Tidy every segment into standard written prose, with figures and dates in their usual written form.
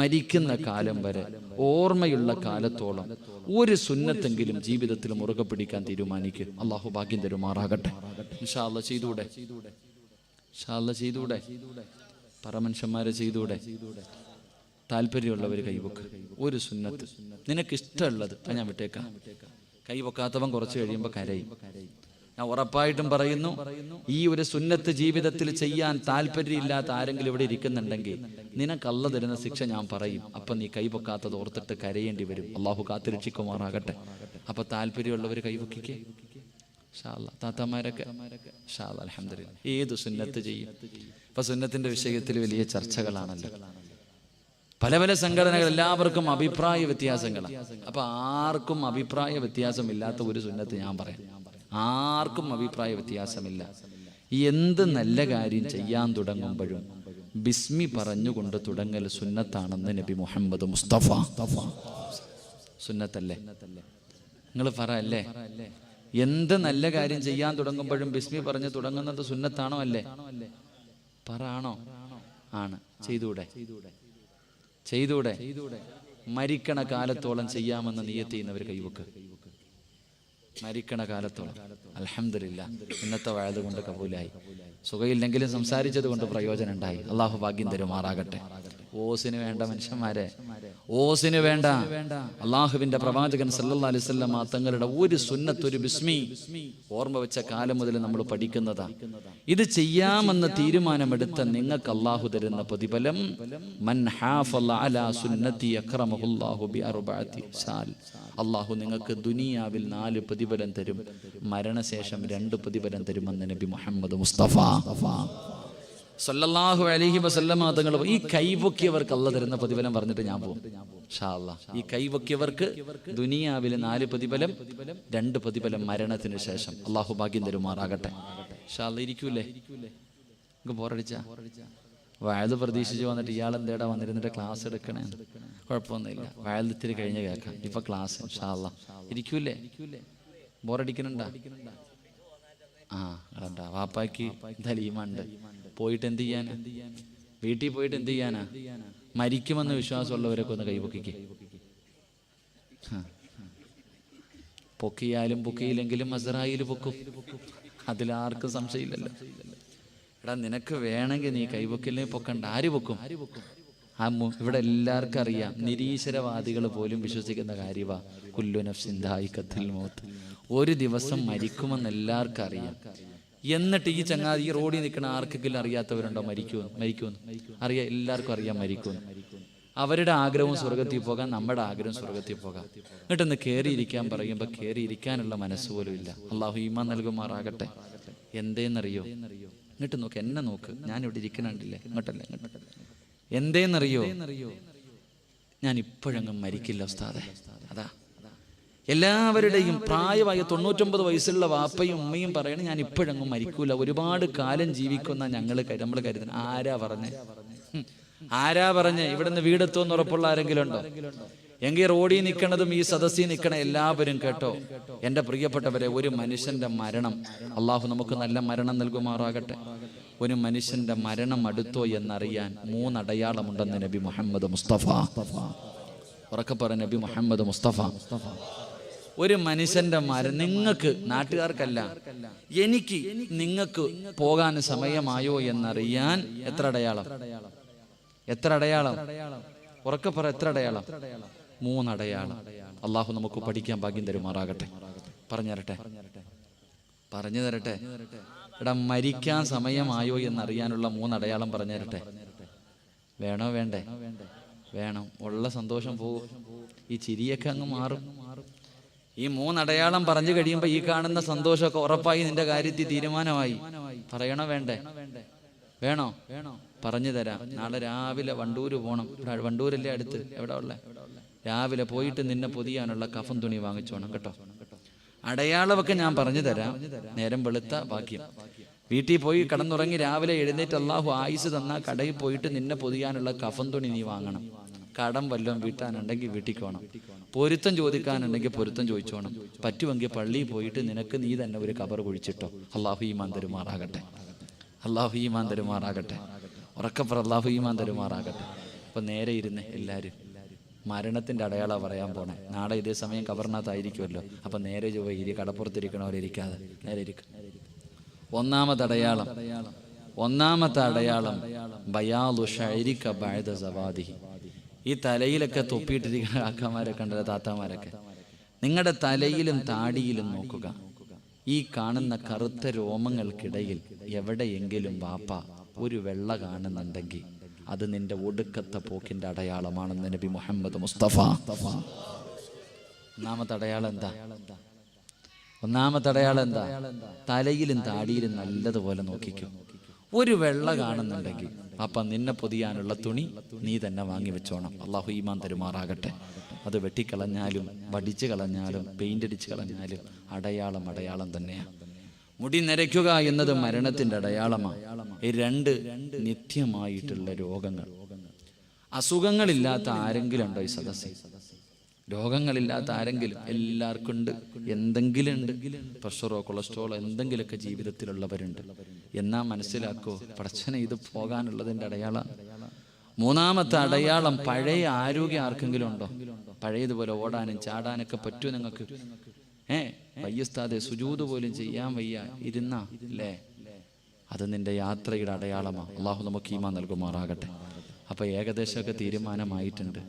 മരിക്കുന്ന കാലം വരെ ഓർമ്മയുള്ള കാലത്തോളം ഒരു സുന്നത്തെങ്കിലും ജീവിതത്തിൽ മുറുകെ പിടിക്കാൻ തീരുമാനിക്കുക. അള്ളാഹു ഭാഗ്യം തരുമാറാകട്ടെ. ഇൻഷാ അല്ലാഹ് ചെയ്തൂടെ? ഇൻഷാ അല്ലാഹ് ചെയ്തൂടെ? പരമനുഷ്യന്മാരെ ചെയ്തൂടെ? താല്പര്യമുള്ളവർ കൈവക്ക്. ഒരു സുന്നത്ത് നിനക്കിഷ്ടമുള്ളത് ഞാൻ വിട്ടേക്കാം. കൈവക്കാത്തവൻ കുറച്ച് കഴിയുമ്പോൾ കരയും. ഞാൻ ഉറപ്പായിട്ടും പറയുന്നു, ഈ ഒരു സുന്നത്ത് ജീവിതത്തിൽ ചെയ്യാൻ താല്പര്യമില്ലാത്ത ആരെങ്കിലും ഇവിടെ ഇരിക്കുന്നുണ്ടെങ്കിൽ നിനക്ക് അല്ലാഹ് തരുന്ന ശിക്ഷ ഞാൻ പറയും. അപ്പൊ നീ കൈവക്കാത്തത് ഓർത്തിട്ട് കരയേണ്ടി വരും. അള്ളാഹു കാത്തുരക്ഷിക്കുമാറാകട്ടെ. അപ്പൊ താല്പര്യമുള്ളവർ കൈവക്കിക്കേ. താത്തമാരൊക്കെ അൽഹംദുലില്ലാഹ് ഏത് സുന്നത്ത് ചെയ്യും? ഇപ്പൊ സുന്നത്തിന്റെ വിഷയത്തിൽ വലിയ ചർച്ചകളാണല്ലോ. പല പല സംഘടനകൾ, എല്ലാവർക്കും അഭിപ്രായ വ്യത്യാസങ്ങളാണ്. അപ്പൊ ആർക്കും അഭിപ്രായ വ്യത്യാസമില്ലാത്ത ഒരു സുന്നത്ത് ഞാൻ പറയാം. ആർക്കും അഭിപ്രായ വ്യത്യാസമില്ല. എന്ത് നല്ല കാര്യം ചെയ്യാൻ തുടങ്ങുമ്പോഴും ബിസ്മി പറഞ്ഞുകൊണ്ട് തുടങ്ങൽ സുന്നത്താണെന്ന് നബി മുഹമ്മദ് മുസ്തഫ. സുന്നത്തല്ലേ? നിങ്ങൾ പറ അല്ലേ? എന്ത് നല്ല കാര്യം ചെയ്യാൻ തുടങ്ങുമ്പോഴും ബിസ്മി പറഞ്ഞ് തുടങ്ങുന്നത് സുന്നത്താണോ അല്ലേ? പറ ആണോ? ആണ്. ചെയ്തൂടെ? ചെയ്തൂടെ? മരിക്കണ കാലത്തോളം ചെയ്യാമെന്ന് നിയത്ത് ചെയ്യുന്നവർ കൈവക്ക്. മരിക്കണ കാലത്തോളം. അൽഹംദുലില്ലാഹ് ഇന്നത്തെ വഅദ് കൊണ്ട് കബൂലായി. സുഖയില്ലെങ്കിലും സംസാരിച്ചത് കൊണ്ട് പ്രയോജനം ഉണ്ടായി. അള്ളാഹു ഭാഗ്യം തരുമാറാകട്ടെ. ഓസിന് വേണ്ട മനുഷ്യന്മാരെ, ഓസിന് വേണ്ട. അള്ളാഹുവിന്റെ പ്രവാചകൻ സല്ലല്ലാഹു അലൈഹി വസല്ലം തങ്ങളുടെ ഒരു സുന്നത്ത്, ഒരു ബിസ്മി ഓർമ്മ വെച്ച കാലം മുതൽ നമ്മൾ പഠിക്കുന്നതാ. ഇത് ചെയ്യാമെന്ന് തീരുമാനമെടുത്ത നിങ്ങൾക്ക് അള്ളാഹു തരുന്ന പ്രതിഫലം, മൻ ഹാഫള അലാ സുന്നതി അക്രമഹുല്ലാഹു ബിഅർബഅതി സാൽ. അള്ളാഹു നിങ്ങൾക്ക് ദുനിയാവിൽ 4 പ്രതിഫലം തരും, മരണശേഷം 2 പ്രതിഫലം തരുമെന്ന് നബി മുഹമ്മദ് മുസ്തഫ സല്ലല്ലാഹു അലൈഹി വസല്ലം തങ്ങൾ. ഈ കൈവക്കിയവർക്ക് അല്ലാഹ് തരുന്ന പ്രതിഫലം പറഞ്ഞിട്ട് ഞാൻ പോകും ഇൻഷാ അല്ലാഹ്. ഈ കൈവക്കിയവർക്ക് ദുനിയാവിൽ 4 പ്രതിഫലം, 2 പ്രതിഫലം മരണത്തിന് ശേഷം. അള്ളാഹു ഭാഗ്യം തരുമാറാകട്ടെ. ഇൻഷാ അല്ലാഹ്. ഇരിക്കൂലേ? നിങ്ങൾക്ക് ബോറടിച്ച വയല് പ്രതീക്ഷിച്ച് വന്നിട്ട് ഇയാൾ എന്തേടാ വന്നിരുന്നിട്ട് ക്ലാസ് എടുക്കണേ? കുഴപ്പമൊന്നുമില്ല, വയലത്തിരി കഴിഞ്ഞ് കേൾക്കാം. ഇപ്പൊ ക്ലാസ് ഇൻഷാ അല്ലാഹ്. ഇരിക്കൂലേ? ബോറടിക്കുന്നുണ്ടാ? ആ കണ്ടാ, വാപ്പാക്ക് ദലീമുണ്ട്. പോയിട്ട് എന്ത് ചെയ്യാനാ? വീട്ടിൽ പോയിട്ട് എന്ത് ചെയ്യാനാ? മരിക്കുമെന്ന് വിശ്വാസമുള്ളവരൊക്കെ ഒന്ന് കൈപൊക്കിക്കേ. പൊക്കിയാലും പൊക്കിയില്ലെങ്കിലും അസ്റായീൽ പൊക്കും. അതിലാർക്കും സംശയമില്ലല്ലോ. എടാ, നിനക്ക് വേണമെങ്കിൽ നീ കൈപൊക്കില്ലേ പൊക്കണ്ട. ആര് പൊക്കും? ഇവിടെ എല്ലാവർക്കും അറിയാം. നിരീശ്വരവാദികൾ പോലും വിശ്വസിക്കുന്ന കാര്യവാ, കുല്ലു നഫ്സിൻ ദായിഖത്തുൽ മൗത്ത്. ഒരു ദിവസം മരിക്കുമെന്ന് എല്ലാവർക്കും അറിയാം. എന്നിട്ട് ഈ ചങ്ങാതി, ഈ റോഡിൽ നിൽക്കുന്ന ആർക്കെങ്കിലും അറിയാത്തവരുണ്ടോ മരിക്കുമെന്ന്? അറിയാം, എല്ലാവർക്കും അറിയാം മരിക്കുമെന്ന്. അവരുടെ ആഗ്രഹവും സ്വർഗത്തിൽ പോകാൻ, നമ്മുടെ ആഗ്രഹവും സ്വർഗത്തിൽ പോകാം. എന്നിട്ടൊന്ന് കയറിയിരിക്കാൻ പറയുമ്പോൾ കയറിയിരിക്കാനുള്ള മനസ്സുപോലും ഇല്ല. അള്ളാഹു ഈമാൻ നൽകുമാറാകട്ടെ. എന്തേന്നറിയോ? ഇങ്ങോട്ട് നോക്ക്, എന്നെ നോക്ക്, ഞാനിവിടെ ഇരിക്കണുണ്ടില്ലേ? ഇങ്ങോട്ടല്ലേ? എന്തേന്നറിയോ? ഞാൻ ഇപ്പോഴങ്ങ് മരിക്കില്ല ഉസ്താദേ. അതാ എല്ലാവരുടെയും പ്രായമായ 99 വയസ്സുള്ള വാപ്പയും ഉമ്മയും പറയണേ, ഞാൻ ഇപ്പോഴങ്ങും മരിക്കൂല, ഒരുപാട് കാലം ജീവിക്കുന്ന നമ്മൾ കരുതുന്നത്. ആരാ പറഞ്ഞേ? ഇവിടുന്ന് വീടെത്തുമെന്ന് ഉറപ്പുള്ള ആരെങ്കിലും ഉണ്ടോ? എങ്കിൽ റോഡിൽ നിൽക്കണതും ഈ സദസ്സിൽ നിൽക്കണ എല്ലാവരും കേട്ടോ, എൻ്റെ പ്രിയപ്പെട്ടവരെ, ഒരു മനുഷ്യന്റെ മരണം, അള്ളാഹു നമുക്ക് നല്ല മരണം നൽകുമാറാകട്ടെ. ഒരു മനുഷ്യന്റെ മരണം അടുത്തോ എന്നറിയാൻ 3 അടയാളമുണ്ടെന്ന് നബി മുഹമ്മദ് മുസ്തഫ. ഉറക്കെ പറ, നബി മുഹമ്മദ് മുസ്തഫ. ഒരു മനുഷ്യന്റെ മരണം, നിങ്ങൾക്ക്, നാട്ടുകാർക്കല്ല, എനിക്ക്, നിങ്ങൾക്ക് പോകാൻ സമയമായോ എന്നറിയാൻ എത്ര അടയാളം? എത്ര അടയാളം? ഉറക്കെ പറ, എത്ര അടയാളം? 3 അടയാളം. അള്ളാഹു നമുക്ക് പഠിക്കാൻ ഭാഗ്യം തരുമാറാകട്ടെ. പറഞ്ഞു തരട്ടെ? എടാ, മരിക്കാൻ സമയമായോ എന്നറിയാനുള്ള 3 അടയാളം പറഞ്ഞു തരട്ടെ? വേണോ? വേണ്ടേ? വേണം. ഉള്ള സന്തോഷം പോകും, ഈ ചിരിയൊക്കെ അങ്ങ് മാറും. ഈ 3 അടയാളം പറഞ്ഞു കഴിയുമ്പോൾ ഈ കാണുന്ന സന്തോഷമൊക്കെ ഉറപ്പായി നിന്റെ കാര്യത്തിൽ തീരുമാനമായി. പറയണോ? വേണ്ടേ? വേണോ? പറഞ്ഞു തരാം. നാളെ രാവിലെ വണ്ടൂര് പോകണം. വണ്ടൂരല്ലേ അടുത്ത്? എവിടെ ഉള്ള? രാവിലെ പോയിട്ട് നിന്നെ പൊതിയാനുള്ള കഫൻ തുണി വാങ്ങിച്ചോണം കേട്ടോ. അടയാളമൊക്കെ ഞാൻ പറഞ്ഞു തരാം. നേരം വെളുത്ത ഭാഗ്യം. വീട്ടിൽ പോയി കിടന്നുറങ്ങി രാവിലെ എഴുന്നേറ്റ് അള്ളാഹു ആയുസ് തന്ന കടയിൽ പോയിട്ട് നിന്നെ പൊതിയാനുള്ള കഫൻ തുണി നീ വാങ്ങണം. കടം വല്ലതും വീട്ടാനുണ്ടെങ്കിൽ വീട്ടിൽ പോകണം. പൊരുത്തം ചോദിക്കാനുണ്ടെങ്കിൽ പൊരുത്തം ചോദിച്ചോണം. പറ്റുമെങ്കിൽ പള്ളിയിൽ പോയിട്ട് നിനക്ക് നീ തന്നെ ഒരു ഖബർ കുഴിച്ചിട്ടോ. അള്ളാഹു ഈമാൻ തരുമാറാകട്ടെ. അള്ളാഹു ഈമാൻ തരുമാറാകട്ടെ. ഉറക്കപ്പുറ അള്ളാഹു ഈമാൻ തരുമാറാകട്ടെ. അപ്പം നേരെ ഇരുന്ന് എല്ലാവരും മരണത്തിൻ്റെ അടയാളം പറയാൻ പോണേ. നാളെ ഇതേ സമയം കബറിനകത്തായിരിക്കുമല്ലോ. അപ്പം നേരെ ചൊവ്വ കടപ്പുറത്തിരിക്കണവരിയ്ക്കാതെ നേരെ ഇരിക്കും. ഒന്നാമത്തെ അടയാളം ബയാദു ശഅരിക ബഅദ സവാദിഹി. ഈ തലയിലൊക്കെ തൊപ്പിയിട്ടിരിക്കുന്ന കാക്കമാരൊക്കെ ഉണ്ടല്ലോ, താത്താമാരൊക്കെ, നിങ്ങളുടെ തലയിലും താടിയിലും നോക്കുക. ഈ കാണുന്ന കറുത്ത രോമങ്ങൾക്കിടയിൽ എവിടെയെങ്കിലും വാപ്പ ഒരു വെള്ള കാണുന്നുണ്ടെങ്കിൽ അത് നിന്റെ ഒടുക്കത്തെ പോക്കിന്റെ അടയാളമാണെന്ന് നബി മുഹമ്മദ് മുസ്തഫ. ഒന്നാമത്തെ അടയാളം എന്താ? തലയിലും താടിയിലും നല്ലതുപോലെ നോക്കിക്കോ. ഒരു വെള്ള കാണുന്നുണ്ടെങ്കിൽ അപ്പ നിന്നെ പൊതിയാനുള്ള തുണി നീ തന്നെ വാങ്ങി വെച്ചോണം. അള്ളാഹു ഈമാൻ തരുമാറാകട്ടെ. അത് വെട്ടിക്കളഞ്ഞാലും വടിച്ചു കളഞ്ഞാലും പെയിന്റ് അടിച്ചു കളഞ്ഞാലും അടയാളം തന്നെയാണ്. മുടി നരയ്ക്കുക എന്നത് മരണത്തിന്റെ അടയാളമാണ്. രണ്ട് നിത്യമായിട്ടുള്ള രോഗങ്ങൾ. അസുഖങ്ങളില്ലാത്ത ആരെങ്കിലും ഉണ്ടോ ഈ സദസ്സിൽ? രോഗങ്ങളില്ലാത്ത ആരെങ്കിലും? എല്ലാവർക്കും ഉണ്ട്, എന്തെങ്കിലും ഉണ്ട്. പ്രഷറോ കൊളസ്ട്രോളോ എന്തെങ്കിലുമൊക്കെ ജീവിതത്തിലുള്ളവരുണ്ട്. എന്നാ മനസ്സിലാക്കോ, പടച്ചനെ ഇത് പോകാനുള്ളതിൻ്റെ അടയാളം. മൂന്നാമത്തെ അടയാളം പഴയ ആരോഗ്യം ആർക്കെങ്കിലും ഉണ്ടോ? പഴയതുപോലെ ഓടാനും ചാടാനൊക്കെ പറ്റുമോ നിങ്ങൾക്ക്? വയ്യസ്താതെ സുജൂദ് പോലും ചെയ്യാൻ വയ്യ ഇരുന്ന അല്ലേ? അത് നിന്റെ യാത്രയുടെ അടയാളമാണ്. അള്ളാഹു നമുക്ക് ഈമാൻ നൽകുമാറാകട്ടെ. അപ്പൊ ഏകദേശമൊക്കെ തീരുമാനമായിട്ടുണ്ട്.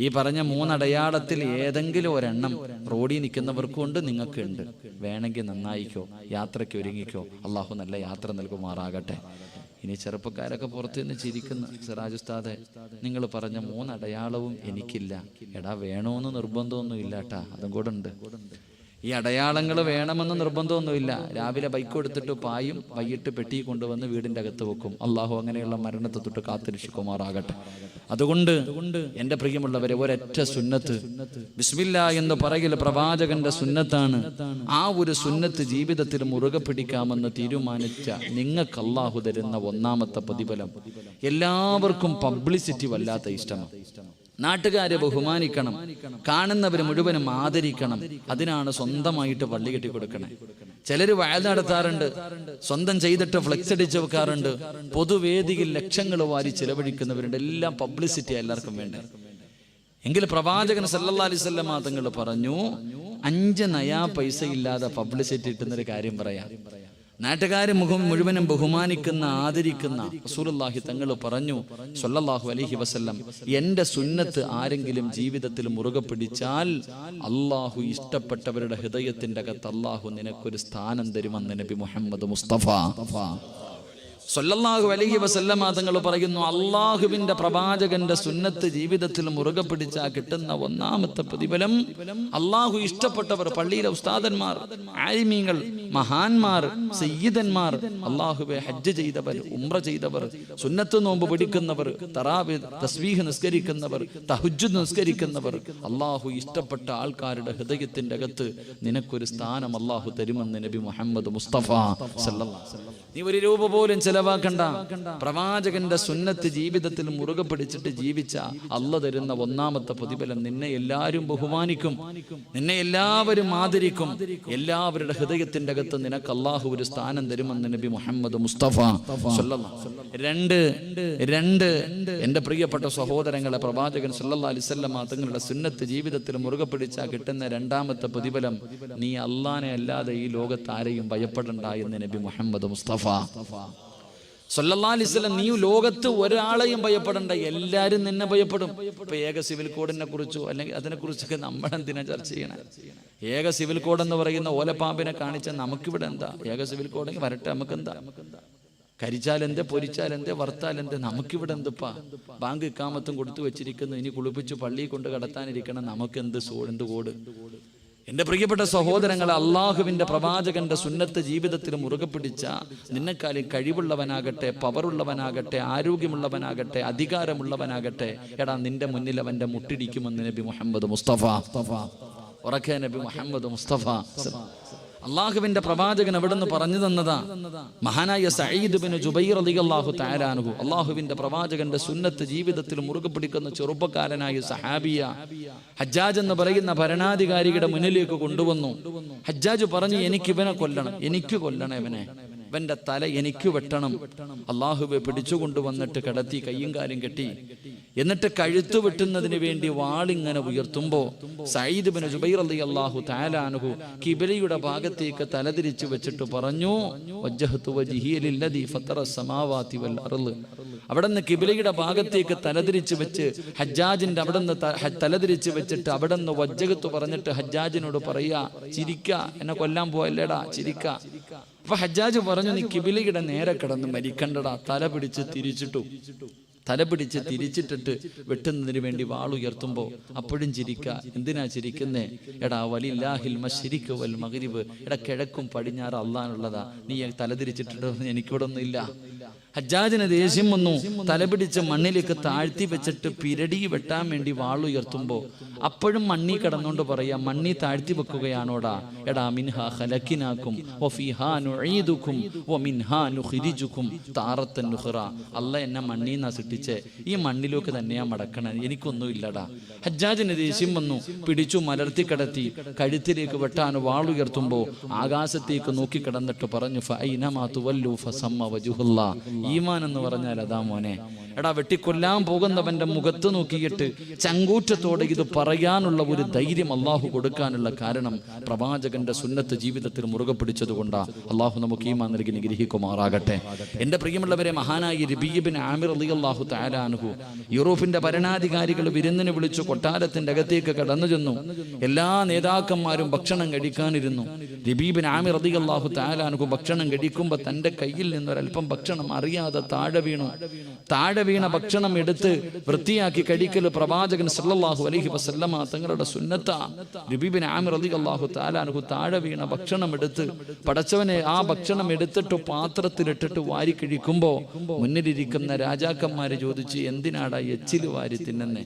ഈ പറഞ്ഞ മൂന്നടയാളത്തിൽ ഏതെങ്കിലും ഒരെണ്ണം റോഡിൽ നിൽക്കുന്നവർക്കും ഉണ്ട്, നിങ്ങൾക്ക് ഉണ്ട്. വേണമെങ്കിൽ നന്നായിക്കോ, യാത്രയ്ക്ക് ഒരുങ്ങിക്കോ. അള്ളാഹു നല്ല യാത്ര നൽകുമാറാകട്ടെ. ഇനി ചെറുപ്പക്കാരൊക്കെ പുറത്തു നിന്ന് ചിരിക്കുന്ന, സിറാജ് ഉസ്താദെ നിങ്ങൾ പറഞ്ഞ മൂന്നടയാളവും എനിക്കില്ല. എടാ വേണമെന്ന് നിർബന്ധമൊന്നും ഇല്ല കേട്ടാ, അതും കൂടെ ഉണ്ട്. ഈ അടയാളങ്ങൾ വേണമെന്ന് നിർബന്ധമൊന്നുമില്ല. രാവിലെ ബൈക്ക് എടുത്തിട്ട് പായും, വൈകിട്ട് പെട്ടി കൊണ്ടുവന്ന് വീടിൻ്റെ അകത്ത് വെക്കും. അള്ളാഹു അങ്ങനെയുള്ള മരണത്തെ തൊട്ട് കാത്തിരക്ഷിക്കുമാറാകട്ടെ. അതുകൊണ്ട് എൻ്റെ പ്രിയമുള്ളവരെ, ഒരൊറ്റ സുന്നത്ത്, ബിസ്മില്ലാ എന്ന് പറയൽ പ്രവാചകന്റെ സുന്നത്താണ്. ആ ഒരു സുന്നത്ത് ജീവിതത്തിൽ മുറുകെ പിടിക്കാമെന്ന് തീരുമാനിച്ച നിങ്ങൾക്ക് അള്ളാഹു തരുന്ന ഒന്നാമത്തെ പ്രതിഫലം, എല്ലാവർക്കും പബ്ലിസിറ്റി വല്ലാത്ത ഇഷ്ടമാണ്. നാട്ടുകാരെ ബഹുമാനിക്കണം, കാണുന്നവർ മുഴുവനും ആദരിക്കണം. അതിനാണ് സ്വന്തമായിട്ട് പള്ളി കെട്ടി കൊടുക്കണേ. ചിലര് വയൽ നടത്താറുണ്ട്, സ്വന്തം ചെയ്തിട്ട് ഫ്ലെക്സ് അടിച്ച് വെക്കാറുണ്ട്. പൊതുവേദിയിൽ ലക്ഷങ്ങൾ വാരി ചിലവഴിക്കുന്നവരുണ്ട്. എല്ലാം പബ്ലിസിറ്റി എല്ലാവർക്കും വേണ്ടേ. എങ്കിൽ പ്രവാചകൻ സല്ലല്ലാഹു അലൈഹി വസല്ലം തങ്ങൾ പറഞ്ഞു, 5 നയാ പൈസ ഇല്ലാതെ പബ്ലിസിറ്റി കിട്ടുന്നൊരു കാര്യം പറയാം. നാട്ടുകാരെ മുഴുവനും ബഹുമാനിക്കുന്ന, ആദരിക്കുന്ന റസൂലുള്ളാഹി തങ്ങൾ പറഞ്ഞു സല്ലല്ലാഹു അലൈഹി വസല്ലം, എൻ്റെ സുന്നത്ത് ആരെങ്കിലും ജീവിതത്തിൽ മുറുകെ പിടിച്ചാൽ അള്ളാഹു ഇഷ്ടപ്പെട്ടവരുടെ ഹൃദയത്തിൻ്റെ അകത്ത് അള്ളാഹു നിനക്കൊരു സ്ഥാനം തരുമെന്ന് നബി മുഹമ്മദ് മുസ്തഫ സല്ലല്ലാഹു അലൈഹി വസല്ലം തങ്ങൾ പറയുന്നു. അള്ളാഹുവിന്റെ പ്രവാചകന്റെ സുന്നത്ത് ജീവിതത്തിൽ മുറുകെ പിടിച്ചാൽ കിട്ടുന്ന ഒന്നാമത്തെ പ്രതിഫലം, അള്ളാഹു ഇഷ്ടപ്പെട്ടവർ, പള്ളിയിലെ ഉസ്താദന്മാർ, ആലിമീങ്ങൾ, മഹാന്മാർ, സയ്യിദന്മാർ, അള്ളാഹുവെ ഹജ്ജ് ചെയ്തവർ, ഉംറ ചെയ്തവർ, സുന്നത്ത് നോമ്പ് പിടിക്കുന്നവർ, തറാവീഹ് തസ്ബീഹ് നിസ്കരിക്കുന്നവർ, തഹജ്ജുദ് നിസ്കരിക്കുന്നവർ, അള്ളാഹു ഇഷ്ടപ്പെട്ട ആൾക്കാരുടെ ഹൃദയത്തിന്റെ അകത്ത് നിനക്കൊരു സ്ഥാനം അള്ളാഹു തരുമെന്ന് നബി മുഹമ്മദ് മുസ്തഫ സല്ലല്ലാഹു അലൈഹി വസല്ലം. നീ ഒരു രൂപ പോലും ചെലവാക്കണ്ട. പ്രവാചകന്റെ സുന്നത്ത് ജീവിതത്തിൽ മുറുകെ പിടിച്ചിട്ട് ജീവിച്ച അള്ളാഹു തരുന്ന ഒന്നാമത്തെ പ്രതിഫലം, നിന്നെ എല്ലാവരും ബഹുമാനിക്കും, നിന്നെ എല്ലാവരും ആദരിക്കും, എല്ലാവരുടെ ഹൃദയത്തിന്റെ അകത്ത് നിനക്ക് അള്ളാഹു ഒരു സ്ഥാനം തരുമെന്ന് നബി മുഹമ്മദ് മുസ്തഫ സല്ലല്ലാഹു അലൈഹി വസല്ലം. രണ്ട് എന്റെ പ്രിയപ്പെട്ട സഹോദരങ്ങളെ, പ്രവാചകൻ സല്ലല്ലാഹു അലൈഹി വസല്ലം തങ്ങളുടെ സുന്നത്ത് ജീവിതത്തിൽ മുറുകെ പിടിച്ചാൽ കിട്ടുന്ന രണ്ടാമത്തെ പ്രതിഫലം, നീ അള്ളാനെ അല്ലാതെ ഈ ലോകത്ത് ആരെയും ഭയപ്പെടണ്ട എന്ന് നബി മുഹമ്മദ് മുസ്തഫ സല്ലല്ലാഹു അലൈഹി വസല്ലം. നീ ലോകത്ത് ഒരാളെയും ഭയപ്പെടണ്ട, എല്ലാവരും നിന്നെ ഭയപ്പെടും. ഇപ്പൊ ഏക സിവിൽ കോഡിനെ കുറിച്ചോ അല്ലെങ്കിൽ അതിനെക്കുറിച്ചൊക്കെ നമ്മളെന്തിനാ ചർച്ച ചെയ്യണേ? ഏക സിവിൽ കോഡ് എന്ന് പറയുന്ന ഓലപ്പാമ്പിനെ കാണിച്ചാൽ നമുക്കിവിടെ എന്താ? ഏക സിവിൽ കോഡെങ്കിൽ വരട്ടെ, നമുക്കെന്താ? കരിച്ചാലെന്തേ, പൊരിച്ചാലെന്തേ, വറുത്താലെന്തേ, നമുക്കിവിടെ എന്തിപ്പാ? ബാങ്ക് ഇക്കാമത്തും കൊടുത്തു വെച്ചിരിക്കുന്നു, ഇനി കുളിപ്പിച്ച് പള്ളിയിൽ കൊണ്ട് കടത്താനിരിക്കണം, നമുക്കെന്ത് എന്ത് കോഡ്? എന്റെ പ്രിയപ്പെട്ട സഹോദരങ്ങളെ, അള്ളാഹുവിന്റെ പ്രവാചകന്റെ സുന്നത്ത് ജീവിതത്തിൽ മുറുകെ പിടിച്ച നിന്നെക്കാളും കഴിവുള്ളവനാകട്ടെ, പവറുള്ളവനാകട്ടെ, ആരോഗ്യമുള്ളവനാകട്ടെ, അധികാരമുള്ളവനാകട്ടെ, എടാ നിന്റെ മുന്നിൽ അവന്റെ മുട്ടിടിക്കുമെന്ന് നബി മുഹമ്മദ് മുസ്തഫ ഉറക്കെ നബി മുഹമ്മദ് മുസ്തഫ. അള്ളാഹുവിന്റെ പ്രവാചകൻ എവിടുന്ന് പറഞ്ഞു തന്നതാ? മഹാനായ സഈദ് ബിൻ ജുബൈർ റളിയല്ലാഹു തആല അൻഹു, അള്ളാഹുവിന്റെ പ്രവാചകന്റെ സുന്നത്ത് ജീവിതത്തിൽ മുറുകെ പിടിക്കുന്ന ചെറുപ്പക്കാരനായ സഹാബിയ ഹജ്ജാജ് എന്ന് പറയുന്ന ഭരണാധികാരിയുടെ മുന്നിലേക്ക് കൊണ്ടുവന്നു. ഹജ്ജാജ് പറഞ്ഞു, എനിക്കിവനെ കൊല്ലണം, എനിക്ക് കൊല്ലണം, ഇവന്റെ തല എനിക്ക് വെട്ടണം. അള്ളാഹുവെ പിടിച്ചുകൊണ്ടുവന്നിട്ട് കിടത്തി, കയ്യും കാലും കെട്ടി, എന്നിട്ട് കഴുത്തു വെട്ടുന്നതിന് വേണ്ടി വാളിങ്ങനെ ഉയർത്തുമ്പോൾ സഈദ് ബിൻ ജുബൈർ റളിയല്ലാഹു തആല അൻഹു കിബിലയുടെ ഭാഗത്തേക്ക് തലതിരിച്ചു വെച്ചിട്ട് പറഞ്ഞു, വജ്ജഹതു വജ്ഹി ലില്ലദീ ഫത്തറ സമാവാതി വൽ അർള്. അവിടുന്ന് കിബിലയുടെ ഭാഗത്തേക്ക് തലതിരിച്ചു വെച്ച് ഹജ്ജാജിന്റെ അവിടുന്ന് തലതിരിച്ചു വെച്ചിട്ട് അവിടുന്ന് വജ്ജഹത്ത് പറഞ്ഞിട്ട് ഹജ്ജാജിനോട് പറയാ, ചിരിക്ക, എന്നെ കൊല്ലാൻ പോയല്ലേടാ, ചിരിക്ക. അപ്പൊ ഹജ്ജാജ് പറഞ്ഞു, നീ കിബിലയുടെ നേരെ കിടന്ന് മരിക്കണ്ടടാ, തല പിടിച്ച് തിരിച്ചിട്ടിട്ട് വെട്ടുന്നതിന് വേണ്ടി വാളുയർത്തുമ്പോൾ അപ്പോഴും ചിരിക്ക. എന്തിനാ ചിരിക്കുന്നേ? എടാ വലില്ലാഹിൽ മശ്രിഖ് വൽ മഗ്രിബ്, എടാ കിഴക്കും പടിഞ്ഞാറ് അള്ളാനുള്ളതാ, നീ തലതിരിച്ചിട്ടിട്ട് എനിക്കിവിടെ ഒന്നും ഇല്ല. ഹജ്ജാജിന് ദേഷ്യം വന്നു. തലപിടിച്ച് മണ്ണിലേക്ക് താഴ്ത്തി വെച്ചിട്ട് പിരടി വെട്ടാൻ വേണ്ടി വാളുയർത്തുമ്പോൾ അപ്പോഴും മണ്ണി കിടന്നുകൊണ്ട് പറയാ, മണ്ണി താഴ്ത്തി വെക്കുകയാണോടാ? എടാ മിൻഹാ ഖലഖിനാകും വഫീഹാ നുഈദുകും വമിൻഹാ നുഖ്രിജുകും താറത്തൻ നുഖ്റ. അല്ല എന്നെ മണ്ണീന്നാ സൃഷ്ടിച്ചേ, ഈ മണ്ണിലേക്ക് തന്നെയാ മടക്കണേ, എനിക്കൊന്നും ഇല്ലടാ. ഹജ്ജാജിന് ദേഷ്യം വന്നു. പിടിച്ചു മലർത്തി കിടത്തി കഴുത്തിലേക്ക് വെട്ടാൻ വാളുയർത്തുമ്പോൾ ആകാശത്തേക്ക് നോക്കി കിടന്നിട്ട് പറഞ്ഞു, ഫഅൈനമാ തുവല്ലു ഫസമ്മ വജ്ഹുല്ലാ. ഈമാൻ എന്ന് പറഞ്ഞാൽ അതാ മോനെ. എടാ വെട്ടിക്കൊല്ലാൻ പോകുന്നവന്റെ മുഖത്ത് നോക്കിയിട്ട് ചങ്കൂറ്റത്തോടെ ഇത് പറയാനുള്ള ഒരു ധൈര്യം അള്ളാഹു കൊടുക്കാനുള്ള കാരണം പ്രവാചകന്റെ സുന്നത്ത് ജീവിതത്തിൽ മുറുകെ പിടിച്ചതുകൊണ്ടാ. അള്ളാഹു നമുക്ക് ഈമാൻ നൽകി നിഗ്രഹിക്കുമാറാകട്ടെ. എന്റെ പ്രിയമുള്ളവരെ, മഹാനായി റബീഅ ബിൻ ആമിർ റളിയല്ലാഹു തആല അൻഹു യൂറോപ്പിന്റെ ഭരണാധികാരികൾ വിരുന്നിന് വിളിച്ചു കൊട്ടാരത്തിന്റെ അകത്തേക്ക് കടന്നു ചെന്നു. എല്ലാ നേതാക്കന്മാരും ഭക്ഷണം കഴിക്കാനിരുന്നു. റബീഅ ബിൻ ആമിർ റളിയല്ലാഹു തആല അൻഹു ഭക്ഷണം കഴിക്കുമ്പോൾ തന്റെ കയ്യിൽ നിന്നൊരൽപ്പം ഭക്ഷണം അറിയാതെ താഴെ വീണ ഭക്ഷണം എടുത്ത് വൃത്തിയാക്കി കഴിക്കൽ പ്രവാചകൻ സല്ലല്ലാഹു അലൈഹി വസല്ലമ തങ്ങളുടെ സുന്നത്താ. റബീഅ ബിൻ ആമിർ റളിയല്ലാഹു തആല അൻഹു താഴെ വീണ ഭക്ഷണം എടുത്ത്, പടച്ചവനെ, ആ ഭക്ഷണം എടുത്തിട്ട് പാത്രത്തിലിട്ടിട്ട് വാരി കഴിക്കുമ്പോ മുന്നിലിരിക്കുന്ന രാജാക്കന്മാര് ചോദിച്ചു, എന്തിനാടാ എച്ചില് വാരി തിന്നുന്നേ?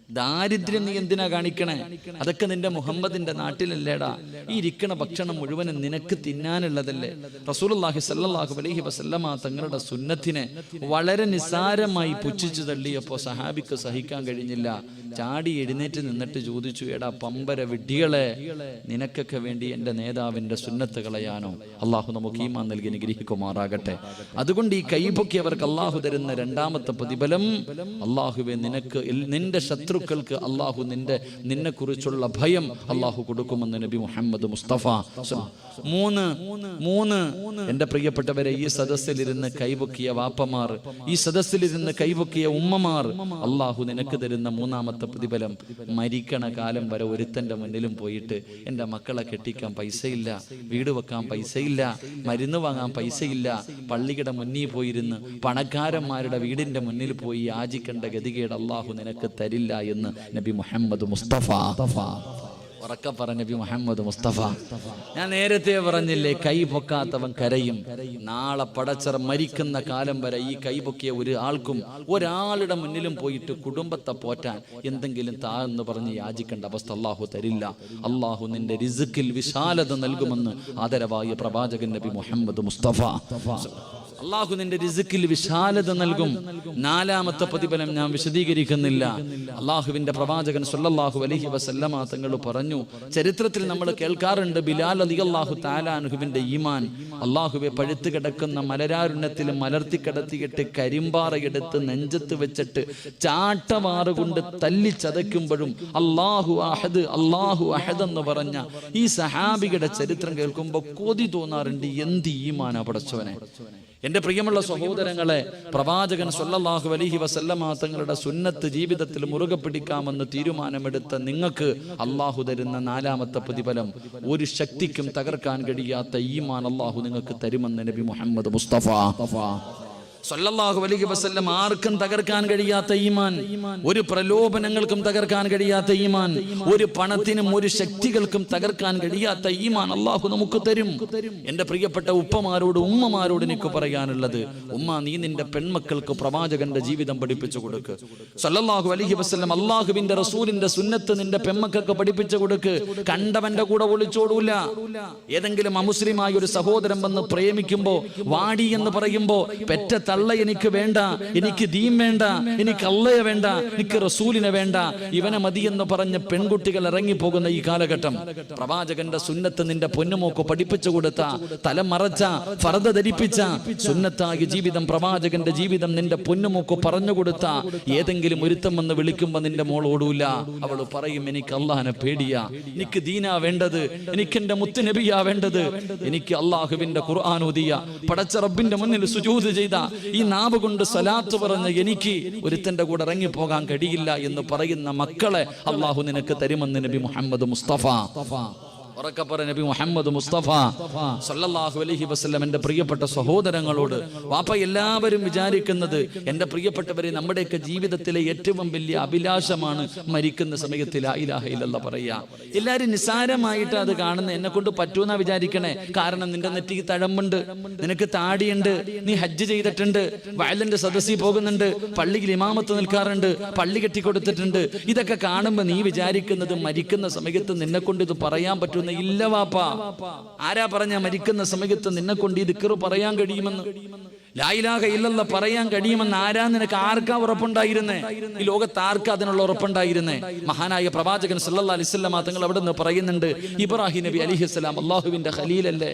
ദാരിദ്ര്യം നീ എന്തിനാ കാണിക്കണേ? അതൊക്കെ നിന്റെ മുഹമ്മദിന്റെ നാട്ടിലല്ലേടാ. ഈ ഇരിക്കണ ഭക്ഷണം മുഴുവനും നിനക്ക് തിന്നാനുള്ളതല്ലേ? റസൂലുള്ളാഹി സ്വല്ലല്ലാഹു അലൈഹി വസല്ലമ തങ്ങളുടെ സുന്നത്തിനെ വളരെ നിസ്സാരമായി പുച്ഛിച്ചു തള്ളിയപ്പോൾ സഹാബിക്ക് സഹിക്കാൻ കഴിഞ്ഞില്ല. ചാടി എഴുന്നേറ്റ് നിന്നിട്ട് ചോദിച്ചു, എടാ പമ്പര വിഡ്ഢികളെ, നിനക്കൊക്കെ വേണ്ടി എൻ്റെ നേതാവിൻ്റെ സുന്നത്ത് കളയാനോ? അള്ളാഹു നമുക്ക് ഈമാൻ നൽകി നിഗ്രഹിക്കുമാറാകട്ടെ. അതുകൊണ്ട് ഈ കൈപൊക്കിയവർക്ക് അള്ളാഹു തരുന്ന രണ്ടാമത്തെ പ്രതിഫലം, അള്ളാഹുവെ നിന്റെ ശത്രുക്കൾക്ക് അള്ളാഹു നിന്നെ കുറിച്ചുള്ള ഭയം അള്ളാഹു കൊടുക്കുമെന്ന് നബി മുഹമ്മദ് മുസ്തഫ. മൂന്ന് എൻ്റെ പ്രിയപ്പെട്ടവരെ, ഈ സദസ്സിലിരുന്ന് കൈപൊക്കിയ വാപ്പമാർ, ഈ സദസ്സിലിരുന്ന് കൈപൊക്കിയ ഉമ്മമാർ, അള്ളാഹു നിനക്ക് തരുന്ന മൂന്നാമത്തെ പ്രതിഫലം, മരിക്കണ കാലം വരെ ഒരുത്തൻ്റെ മുന്നിലും പോയിട്ട് എൻ്റെ മക്കളെ കെട്ടിക്കാൻ പൈസയില്ല, വീട് വെക്കാൻ പൈസയില്ല, മരുന്ന് വാങ്ങാൻ പൈസയില്ല, പള്ളിയുടെ മുന്നിൽ പോയിരുന്ന് പണക്കാരന്മാരുടെ വീടിൻ്റെ മുന്നിൽ പോയി യാചിക്കേണ്ട ഗതികേട് അള്ളാഹു നിനക്ക് തരില്ല എന്ന് നബി മുഹമ്മദ് മുസ്തഫ. ഉറക്കെ പറ നബി മുഹമ്മദ് മുസ്തഫ. ഞാൻ നേരത്തെ പറഞ്ഞില്ലേ, കൈ പൊക്കാത്തവൻ കരയും. നാളെ പടച്ചർ മരിക്കുന്ന കാലം വരെ ഈ കൈ പൊക്കിയ ഒരാളുടെ മുന്നിലും പോയിട്ട് കുടുംബത്തെ പോറ്റാൻ എന്തെങ്കിലും എന്ന് പറഞ്ഞ് യാചിക്കേണ്ട അവസ്ഥ അള്ളാഹു തരില്ല. അള്ളാഹു നിന്റെ റിസ്കിൽ വിശാലത നൽകുമെന്ന് ആദരവായ പ്രവാചകൻ നബി മുഹമ്മദ് മുസ്തഫ. അള്ളാഹു നിന്റെ റിസ്കിൽ വിശാലത നൽകും. നാലാമത്തെ പ്രതിഫലം ഞാൻ വിശദീകരിക്കുന്നില്ല. അള്ളാഹുവിന്റെ പ്രവാചകൻ സല്ലല്ലാഹു അലൈഹി വസല്ലമ തങ്ങൾ പറഞ്ഞു, ചരിത്രത്തിൽ നമ്മൾ കേൾക്കാറുണ്ട്, ബിലാൽ റളിയല്ലാഹു തആല അൻഹുവിന്റെ ഈമാൻ അള്ളാഹുവെ പഴുത്ത് കിടക്കുന്ന മലരാരുണ്യത്തിൽ മലർത്തി കിടത്തിയിട്ട് കരിമ്പാറയെടുത്ത് നെഞ്ചത്ത് വെച്ചിട്ട് ചാട്ടവാറുകൊണ്ട് തല്ലി ചതയ്ക്കുമ്പോഴും അല്ലാഹു അഹദ് അല്ലാഹു അഹദ് എന്ന് പറഞ്ഞ ഈ സഹാബിയുടെ ചരിത്രം കേൾക്കുമ്പോൾ കൊതി തോന്നാറുണ്ട്. എന്ത് ഈമാനാ പടച്ചവനെ. എൻ്റെ പ്രിയമുള്ള സഹോദരങ്ങളെ, പ്രവാചകൻ സല്ലല്ലാഹു അലൈഹി വസല്ലമ തങ്ങളുടെ സുന്നത്ത് ജീവിതത്തിൽ മുറുകെ പിടിക്കാമെന്ന് തീരുമാനമെടുത്ത നിങ്ങൾക്ക് അള്ളാഹു തരുന്ന നാലാമത്തെ പ്രതിഫലം, ഒരു ശക്തിക്കും തകർക്കാൻ കഴിയാത്ത ഈമാൻ അള്ളാഹു നിങ്ങൾക്ക് തരുമെന്ന് നബി മുഹമ്മദ് മുസ്തഫ സല്ലല്ലാഹു അലൈഹി വസല്ലം. ആർക്കും തകർക്കാൻ കഴിയാത്ത ഈമാൻ, ഒരു പ്രലോഭനങ്ങൾക്കും തകർക്കാൻ കഴിയാത്ത ഈമാൻ, ഒരു പണത്തിനും ഒരു ശക്തികൾക്കും തകർക്കാൻ കഴിയാത്ത ഈമാൻ അള്ളാഹു നമുക്ക് തരും. എൻ്റെ പ്രിയപ്പെട്ട ഉപ്പമാരോട് ഉമ്മമാരോട് എനിക്ക് പറയാനുള്ളത്, ഉമ്മ, നീ നിന്റെ പെൺമക്കൾക്ക് പ്രവാചകന്റെ ജീവിതം പഠിപ്പിച്ചു കൊടുക്ക്. സല്ലല്ലാഹു അലൈഹി വസല്ലം അള്ളാഹുവിന്റെ റസൂലിന്റെ സുന്നത്ത് നിന്റെ പെൺമക്കൾക്ക് പഠിപ്പിച്ചു കൊടുക്ക്. കണ്ടവന്റെ കൂടെ ഒളിച്ചോടൂല. ഏതെങ്കിലും അമുസ്ലിമായ ഒരു സഹോദരൻ വന്ന് പ്രേമിക്കുമ്പോ, വാടി എന്ന് പറയുമ്പോ പെറ്റ തള്ള എനിക്ക് വേണ്ട, എനിക്ക് ദീൻ വേണ്ട, എനിക്ക് അള്ളയെ വേണ്ട, എനിക്ക് റസൂലിനെ വേണ്ട, ഇവനെ മതി എന്ന് പറഞ്ഞ് പെൺകുട്ടികൾ ഇറങ്ങിപ്പോകുന്ന ഈ കാലഘട്ടം, പ്രവാചകന്റെ സുന്നത്ത് നിന്റെ പൊന്നുമോക്ക് പഠിപ്പിച്ചു കൊടുത്ത, തലമറച്ച, ഫർദ ധരിപ്പിച്ച സുന്നത്തായ ജീവിതം, പ്രവാചകന്റെ ജീവിതം നിന്റെ പൊന്നുമോക്ക് പറഞ്ഞുകൊടുത്ത ഏതെങ്കിലും ഒരുത്തം വന്ന് വിളിക്കുമ്പോ നിന്റെ മോൾ ഓടൂല. അവള് പറയും, എനിക്ക് അള്ളാഹിനെ പേടിയാ, എനിക്ക് ദീനാ വേണ്ടത്, എനിക്ക് എന്റെ മുത്ത് നബിയാ വേണ്ടത്, എനിക്ക് അള്ളാഹുവിന്റെ ഖുർആൻ ഓതിയ, പടച്ച റബ്ബിന്റെ മുന്നിൽ സുജൂദ് ചെയ്ത, ഈ നാവ് കൊണ്ട് സലാത്ത് പറഞ്ഞ എനിക്ക് ഒരുത്തന്റെ കൂടെ ഇറങ്ങിപ്പോകാൻ കഴിയില്ല എന്ന് പറയുന്ന മക്കളെ അള്ളാഹു നിനക്ക് തരുമെന്ന് നബി മുഹമ്മദ് മുസ്തഫ. ഉറക്കപ്പറ നബി മുഹമ്മദ് മുസ്തഫ സല്ലല്ലാഹു അലൈഹി വസല്ലം. എൻ്റെ പ്രിയപ്പെട്ട സഹോദരങ്ങളോട്, വാപ്പ എല്ലാവരും വിചാരിക്കുന്നത്, എൻ്റെ പ്രിയപ്പെട്ടവരെ, നമ്മുടെയൊക്കെ ജീവിതത്തിലെ ഏറ്റവും വലിയ അഭിലാഷമാണ് മരിക്കുന്ന സമയത്ത് ലാ ഇലാഹ ഇല്ലല്ലാഹ് പറയുക. എല്ലാവരും നിസാരമായിട്ട് അത് കാണുന്ന, എന്നെ കൊണ്ട് പറ്റൂന്നാ വിചാരിക്കണേ. കാരണം നിന്റെ നെറ്റിക്ക് തഴമ്പുണ്ട്, നിനക്ക് താടിയുണ്ട്, നീ ഹജ്ജ് ചെയ്തിട്ടുണ്ട്, വയലിന്റെ സദസ്സിൽ പോകുന്നുണ്ട്, പള്ളിയിൽ ഇമാമത്ത് നിൽക്കാറുണ്ട്, പള്ളി കെട്ടിക്കൊടുത്തിട്ടുണ്ട്. ഇതൊക്കെ കാണുമ്പോൾ നീ വിചാരിക്കുന്നത് മരിക്കുന്ന സമയത്ത് നിന്നെ കൊണ്ട് ഇത് പറയാൻ പറ്റുന്ന. ഇല്ല വാപ്പ. ആരാ പറഞ്ഞ മരിക്കുന്ന സമയത്ത് നിന്നെ കൊണ്ട് ഈ ദിക്ർ പറയാൻ കഴിയുമെന്ന്, ലാ ഇലാഹ ഇല്ലല്ലാഹ് പറയാൻ കഴിയുമെന്ന് ആരാ നിനക്ക് ആർക്കാ ഉറപ്പുണ്ടായിരുന്നേ? ഈ ലോകത്ത് ആർക്കാ അതിനുള്ള ഉറപ്പുണ്ടായിരുന്നേ? മഹാനായ പ്രവാചകൻ സല്ലല്ലാഹു അലൈഹി വസല്ലം തങ്ങൾ അവിടെ നിന്ന് പറയുന്നുണ്ട്, ഇബ്രാഹിം നബി അലൈഹിസ്സലാം അള്ളാഹുവിന്റെ ഖലീലല്ലേ?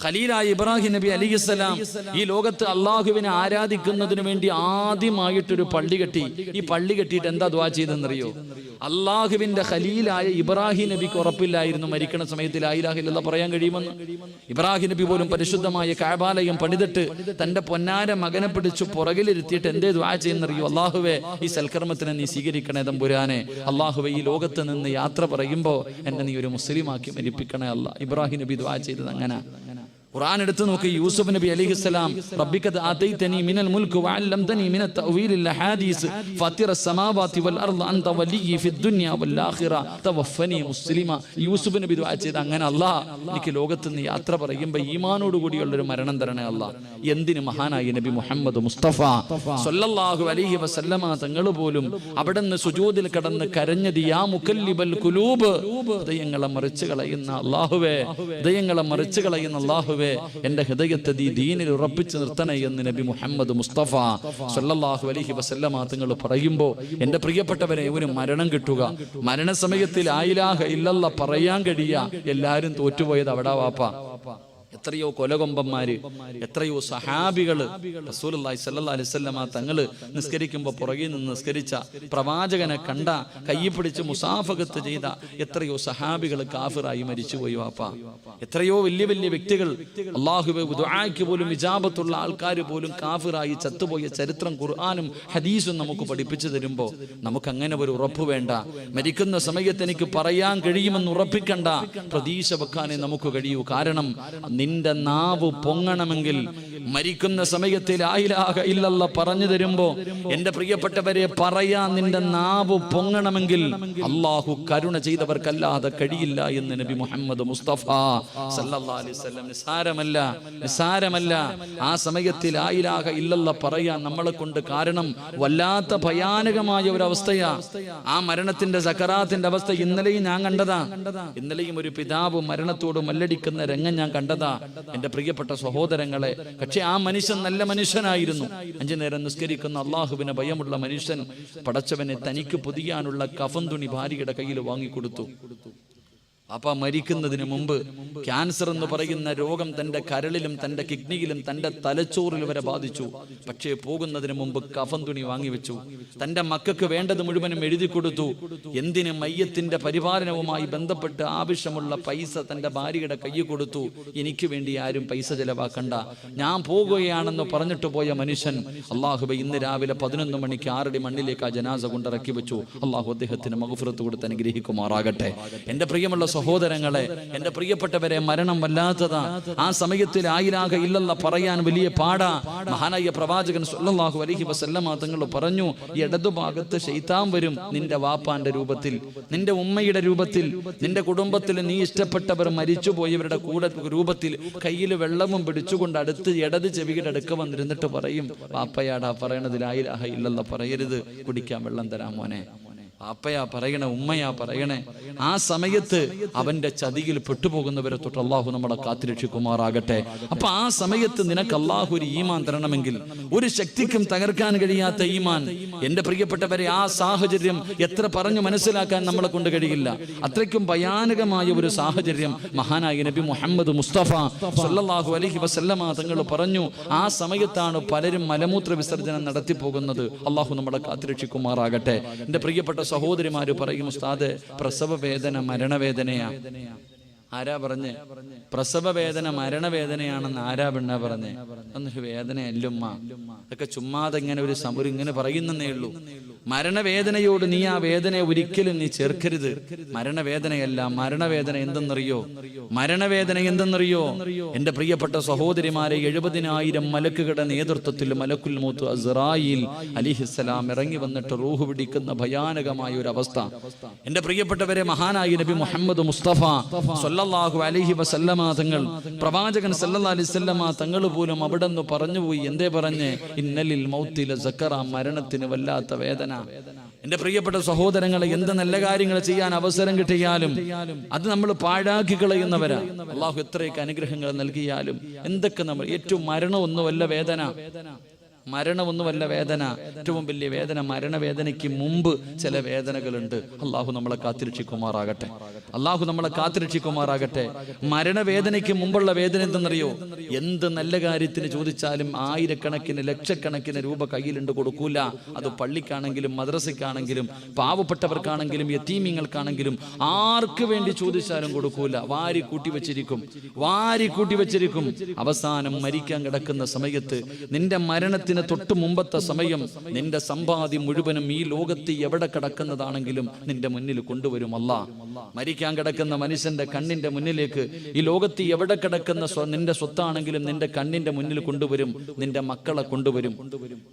ഖലീലായ ഇബ്രാഹിം നബി അലൈഹിസ്സലാം ഈ ലോകത്ത് അള്ളാഹുവിനെ ആരാധിക്കുന്നതിന് വേണ്ടി ആദ്യമായിട്ടൊരു പള്ളി കെട്ടി. ഈ പള്ളി കെട്ടിയിട്ട് എന്താ ദുആ ചെയ്തെന്നറിയോ? അള്ളാഹുവിന്റെ ഖലീലായ ഇബ്രാഹിം നബിക്ക് ഉറപ്പില്ലായിരുന്നു മരിക്കണ സമയത്ത് ലാ ഇലാഹ ഇല്ലല്ലാഹ് പറയാൻ കഴിയുമെന്ന്. ഇബ്രാഹിം നബി പോലും പരിശുദ്ധമായ കഅബാലയം പണിതിട്ട് തന്റെ പൊന്നാര മകനെ പിടിച്ചു പുറകിലിരുത്തിയിട്ട് എന്തേ ദുആ ചെയ്യുന്നറിയോ? അള്ളാഹുവേ, ഈ സൽക്കർമ്മത്തിനെ നീ സ്വീകരിക്കണേ തമ്പുരാനെ. അള്ളാഹുവേ, ഈ ലോകത്ത് നിന്ന് യാത്ര പറയുമ്പോ എന്നെ നീ ഒരു മുസ്ലിമാക്കി മരിപ്പിക്കണേ അല്ല. ഇബ്രാഹിം നബി ദുആ ചെയ്തത് അങ്ങനെ. ഖുർആൻ എടുത്തു നോക്കി, യൂസുഫ് നബി അലൈഹിസ്സലാം, റബ്ബിക ആതൈതനി മിനൽ മുൽക്ക് വഅല്ലംതനി മിനത് തഅവീലിൽ ഹദീസ് ഫാത്തിറസ് സമാവാതി വൽ അർദ് അൻത വലിയ്യി ഫിദ് ദുനിയ വൽ ആഖിറ തവഫനി മുസ്ലിമ. യൂസുഫ് നബി ദുആ ചെയ്ത അങ്ങനെ, അല്ലാഹ് എനിക്ക് ലോകത്ത് നിന്ന് യാത്ര പറയുമ്പോൾ ഈമാനോട് കൂടിയുള്ള ഒരു മരണം തരണേ അല്ലാഹ്. എന്തിന് മഹാനായ നബി മുഹമ്മദ് മുസ്തഫ സല്ലല്ലാഹു അലൈഹി വസല്ലമ തങ്ങൾ പോലും അവിടുന്ന് സുജൂദിൽ കിടന്ന് കരഞ്ഞത്, യാ മുകല്ലിബൽ ഖുലൂബ്, ഹൃദയങ്ങളെ മറിച്ച് കളയുന്ന അല്ലാഹുവേ, ഹൃദയങ്ങളെ മറിച്ച് കളയുന്ന അല്ലാഹുവേ, എന്റെ ഹൃദയത്തെ ദീനിൽ ഉറപ്പിച്ചു നിർത്തണേ എന്ന് നബി മുഹമ്മദ് മുസ്തഫ സല്ലല്ലാഹു അലൈഹി വസല്ലമ തങ്ങൾ പറയുമ്പോൾ, എന്റെ പ്രിയപ്പെട്ടവരെ, ഒരു മരണം കിട്ടുക, മരണസമയത്തിൽ ലാ ഇലാഹ ഇല്ലല്ലാഹ് പറയാൻ കഴിയുക, എല്ലാവരും തോറ്റുപോയത് അവിടെ വാപ്പ. എത്രയോ കൊലകൊമ്പന്മാര്, എത്രയോ സഹാബികള് റസൂലുള്ളാഹി സ്വല്ലല്ലാഹു അലൈഹി വസല്ലമ തങ്ങള് നിസ്കരിക്കുമ്പോൾ പുറകിൽ നിന്ന് നിസ്കരിച്ച പ്രവാചകനെ കണ്ട, കയ്യിൽ മുസാഫകത്ത് ചെയ്ത എത്രയോ സഹാബികൾ കാഫിറായി മരിച്ചുപോയി വാപ്പ. എത്രയോ വലിയ വലിയ വ്യക്തികൾ, അല്ലാഹുവേ ദുആയ്ക്ക് പോലും ഇജാബത്തുള്ള ആൾക്കാർ പോലും കാഫിറായി ചത്തുപോയ ചരിത്രം ഖുർആനും ഹദീസും നമുക്ക് പഠിപ്പിച്ചു തരുമ്പോൾ നമുക്ക് അങ്ങനെ ഒരു ഉറപ്പ് വേണ്ട. മരിക്കുന്ന സമയത്ത് എനിക്ക് പറയാൻ കഴിയുമെന്ന് ഉറപ്പിക്കണ്ട, പ്രതീക്ഷ വെക്കാനേ നമുക്ക് കഴിയൂ. കാരണം നിന്റെ നാവ് പൊങ്ങണമെങ്കിൽ, മരിക്കുന്ന സമയത്ത് ലാ ഇലാഹ ഇല്ലല്ലാഹ് പറഞ്ഞു തരുമ്പോ എന്റെ പ്രിയപ്പെട്ടവരെ പറയാൻ നിന്റെ നാവ് പൊങ്ങണമെങ്കിൽ അള്ളാഹു കരുണ ചെയ്തവർക്കല്ലാതെ കഴിയില്ല എന്ന് നബി മുഹമ്മദ് മുസ്തഫ സല്ലല്ലാഹു അലൈഹി വസല്ലം. നിസാരമല്ല ആ സമയത്ത് ലാ ഇലാഹ ഇല്ലല്ലാഹ് പറയാൻ നമ്മളെ കൊണ്ട്. കാരണം വല്ലാത്ത ഭയാനകമായ ഒരു അവസ്ഥയാ ആ മരണത്തിന്റെ സക്കറാത്തിന്റെ അവസ്ഥ. ഇന്നലെയും ഞാൻ കണ്ടതാ. ഇന്നലെയും ഒരു പിതാവ് മരണത്തോട് മല്ലടിക്കുന്ന രംഗം ഞാൻ കണ്ടതാ എന്റെ പ്രിയപ്പെട്ട സഹോദരങ്ങളെ. പക്ഷെ ആ മനുഷ്യൻ നല്ല മനുഷ്യനായിരുന്നു. 5 നേരം നിസ്കരിക്കുന്ന അള്ളാഹുവിനെ ഭയമുള്ള മനുഷ്യൻ പടച്ചവനെ തനിക്ക് പൊതിയാനുള്ള കഫൻ തുണി ഭാര്യയുടെ കയ്യിൽ വാങ്ങിക്കൊടുത്തു. അപ്പ മരിക്കുന്നതിന് മുമ്പ് ക്യാൻസർ എന്ന് പറയുന്ന രോഗം തന്റെ കരളിലും തന്റെ കിഡ്നിയിലും തന്റെ തലച്ചോറിൽ വരെ ബാധിച്ചു. പക്ഷേ പോകുന്നതിന് മുമ്പ് കഫൻ തുണി വാങ്ങിവെച്ചു. തന്റെ മക്കൾക്ക് വേണ്ടത് മുഴുവനും എഴുതി കൊടുത്തു. എന്തിന്? മയ്യത്തിന്റെ പരിപാലനവുമായി ബന്ധപ്പെട്ട് ആവശ്യമുള്ള പൈസ തന്റെ ഭാര്യയുടെ കയ്യിൽ കൊടുത്തു. എനിക്ക് വേണ്ടി ആരും പൈസ ചെലവാക്കണ്ട, ഞാൻ പോകുകയാണെന്ന് പറഞ്ഞിട്ട് പോയ മനുഷ്യൻ അള്ളാഹുബെ ഇന്ന് രാവിലെ 11 മണിക്ക് 6 അടി മണ്ണിലേക്ക് ആ ജനാസ കൊണ്ടിറക്കി വെച്ചു. അള്ളാഹു അദ്ദേഹത്തിന് മഗ്ഫിറത്ത് കൊടുത്ത് അനുഗ്രഹിക്കുമാറാകട്ടെ. എന്റെ പ്രിയമുള്ള സഹോദരങ്ങളെ, എന്റെ പ്രിയപ്പെട്ടവരെ, മരണം വല്ലാത്തതാ. ആ സമയത്ത് ലാ ഇലാഹ ഇല്ലല്ലാഹ് പറയാൻ വലിയ പാടാ. മഹാനായ പ്രവാചകൻ സല്ലല്ലാഹു അലൈഹി വസല്ലമ തങ്ങൾ പറഞ്ഞു, ഇടതുഭാഗത്ത് ശൈത്താൻ വരും നിന്റെ വാപ്പാന്റെ രൂപത്തിൽ, നിന്റെ ഉമ്മയുടെ രൂപത്തിൽ, നിന്റെ കുടുംബത്തിൽ നീ ഇഷ്ടപ്പെട്ടവർ മരിച്ചുപോയവരുടെ കൂടെ രൂപത്തിൽ കയ്യിൽ വെള്ളവും പിടിച്ചുകൊണ്ട് അടുത്ത് ഇടത് ചെവിയുടെ അടുക്ക വന്നിരുന്നിട്ട് പറയും, വാപ്പയാടാ പറയണത് ലാ ഇലാഹ ഇല്ലല്ലാഹ് പറയരുത്, കുടിക്കാൻ വെള്ളം തരാം മോനെ. പാപ്പയാ പറയണേ, ഉമ്മയാ പറയണേ. ആ സമയത്ത് അവന്റെ ചതിയിൽ പെട്ടുപോകുന്നവരെ തൊട്ട് അള്ളാഹു നമ്മളെ കാത്തുരക്ഷിക്കുമാറാകട്ടെ. അപ്പൊ ആ സമയത്ത് നിനക്ക് അള്ളാഹു ഒരു ഈമാൻ തരണമെങ്കിൽ, ഒരു ശക്തിക്കും തകർക്കാൻ കഴിയാത്ത ഈമാൻ, എന്റെ പ്രിയപ്പെട്ടവരെ, ആ സാഹചര്യം എത്ര പറഞ്ഞു മനസ്സിലാക്കാൻ നമ്മളെ കൊണ്ട് കഴിയില്ല. അത്രയ്ക്കും ഭയാനകമായ ഒരു സാഹചര്യം മഹാനായ നബി മുഹമ്മദ് മുസ്തഫ സല്ലല്ലാഹു അലൈഹി വസല്ലമ തങ്ങൾ പറഞ്ഞു. ആ സമയത്താണ് പലരും മലമൂത്ര വിസർജനം നടത്തിപ്പോകുന്നത്. അള്ളാഹു നമ്മളെ കാത്തുരക്ഷിക്കുമാറാകട്ടെ. എന്റെ പ്രിയപ്പെട്ട സഹോദരിമാര് പറയും, ഉസ്താദ് പ്രസവ വേദന മരണവേദനയാ. ആരാ പറഞ്ഞേ? പ്രസവ വേദന മരണവേദനയാണെന്ന് ആരാ പെണ്ണ പറഞ്ഞേ? ഒന്നൊരു വേദനയല്ലുമ്മ, അതൊക്കെ ചുമ്മാതെ ഇങ്ങനെ ഒരു ഇങ്ങനെ പറയുന്നേ ഉള്ളൂ. മരണവേദനയോട് നീ ആ വേദനയെ ഒരിക്കലും നീ ചേർക്കരുത്. മരണവേദനയല്ല. മരണവേദന എന്തെന്നറിയോ? മരണവേദന എന്തെന്നറിയോ? എന്റെ പ്രിയപ്പെട്ട സഹോദരിമാരെ, 70,000 മലക്കുകളുടെ നേതൃത്വത്തിൽ മലക്കുൽ മൗത്ത് അസ്റായീൽ അലൈഹിസ്സലാം ഇറങ്ങി വന്നിട്ട് റൂഹ് പിടിക്കുന്ന ഭയാനകമായ ഒരു അവസ്ഥ. എന്റെ പ്രിയപ്പെട്ടവരെ, മഹാനായ നബി മുഹമ്മദ് മുസ്തഫ സല്ലല്ലാഹു അലൈഹി വസല്ലമ തങ്ങൾ, പ്രവാചകൻ സല്ലല്ലാഹു അലൈഹി വസല്ലമ തങ്ങൾ പോലും അവിടെ നിന്ന് പറഞ്ഞുപോയി. എന്തേ പറഞ്ഞേ? ഇന്നലിൽ മൗത്തി ലസക്കറ, മരണത്തിന് വല്ലാത്ത വേദന. എന്റെ പ്രിയപ്പെട്ട സഹോദരങ്ങളെ, എന്ത് നല്ല കാര്യങ്ങൾ ചെയ്യാൻ അവസരം കിട്ടിയാലും അത് നമ്മൾ പാഴാക്കി കളയുന്നവരാ. അള്ളാഹു എത്രയൊക്കെ അനുഗ്രഹങ്ങൾ നൽകിയാലും എന്തൊക്കെ നമ്മൾ ഏറ്റവും മരണമൊന്നുമല്ല വേദന. മരണമൊന്നുമല്ല വേദന. ഏറ്റവും വലിയ വേദന മരണവേദനയ്ക്ക് മുമ്പ് ചില വേദനകളുണ്ട്. അള്ളാഹു നമ്മളെ കാത്തിരക്ഷിക്കുമാറാകട്ടെ. അള്ളാഹു നമ്മളെ കാത്തിരക്ഷിക്കുമാറാകട്ടെ. മരണവേദനയ്ക്ക് മുമ്പുള്ള വേദന എന്തെന്നറിയോ? എന്ത് നല്ല കാര്യത്തിന് ചോദിച്ചാലും ആയിരക്കണക്കിന് ലക്ഷക്കണക്കിന് രൂപ കയ്യിലുണ്ട്, കൊടുക്കൂല. അത് പള്ളിക്കാണെങ്കിലും മദ്രസയ്ക്കാണെങ്കിലും പാവപ്പെട്ടവർക്കാണെങ്കിലും യതീമീങ്ങൾക്കാണെങ്കിലും ആർക്ക് വേണ്ടി ചോദിച്ചാലും കൊടുക്കൂല. വാരി കൂട്ടി വെച്ചിരിക്കും. അവസാനം മരിക്കാൻ കിടക്കുന്ന സമയത്ത്, നിന്റെ മരണത്തിന് തൊട്ട് മുമ്പത്തെ സമയം, നിന്റെ സമ്പാദ്യം മുഴുവനും ഈ ലോകത്ത് എവിടെ കിടക്കുന്നതാണെങ്കിലും നിന്റെ മുന്നിൽ കൊണ്ടുവരും അല്ലാഹ്. മരിക്കാൻ കിടക്കുന്ന മനുഷ്യന്റെ കണ്ണിന്റെ മുന്നിലേക്ക് ഈ ലോകത്ത് എവിടെ കിടക്കുന്ന നിന്റെ സ്വത്താണെങ്കിലും നിന്റെ കണ്ണിന്റെ മുന്നിൽ കൊണ്ടുവരും. നിന്റെ മക്കളെ കൊണ്ടുവരും.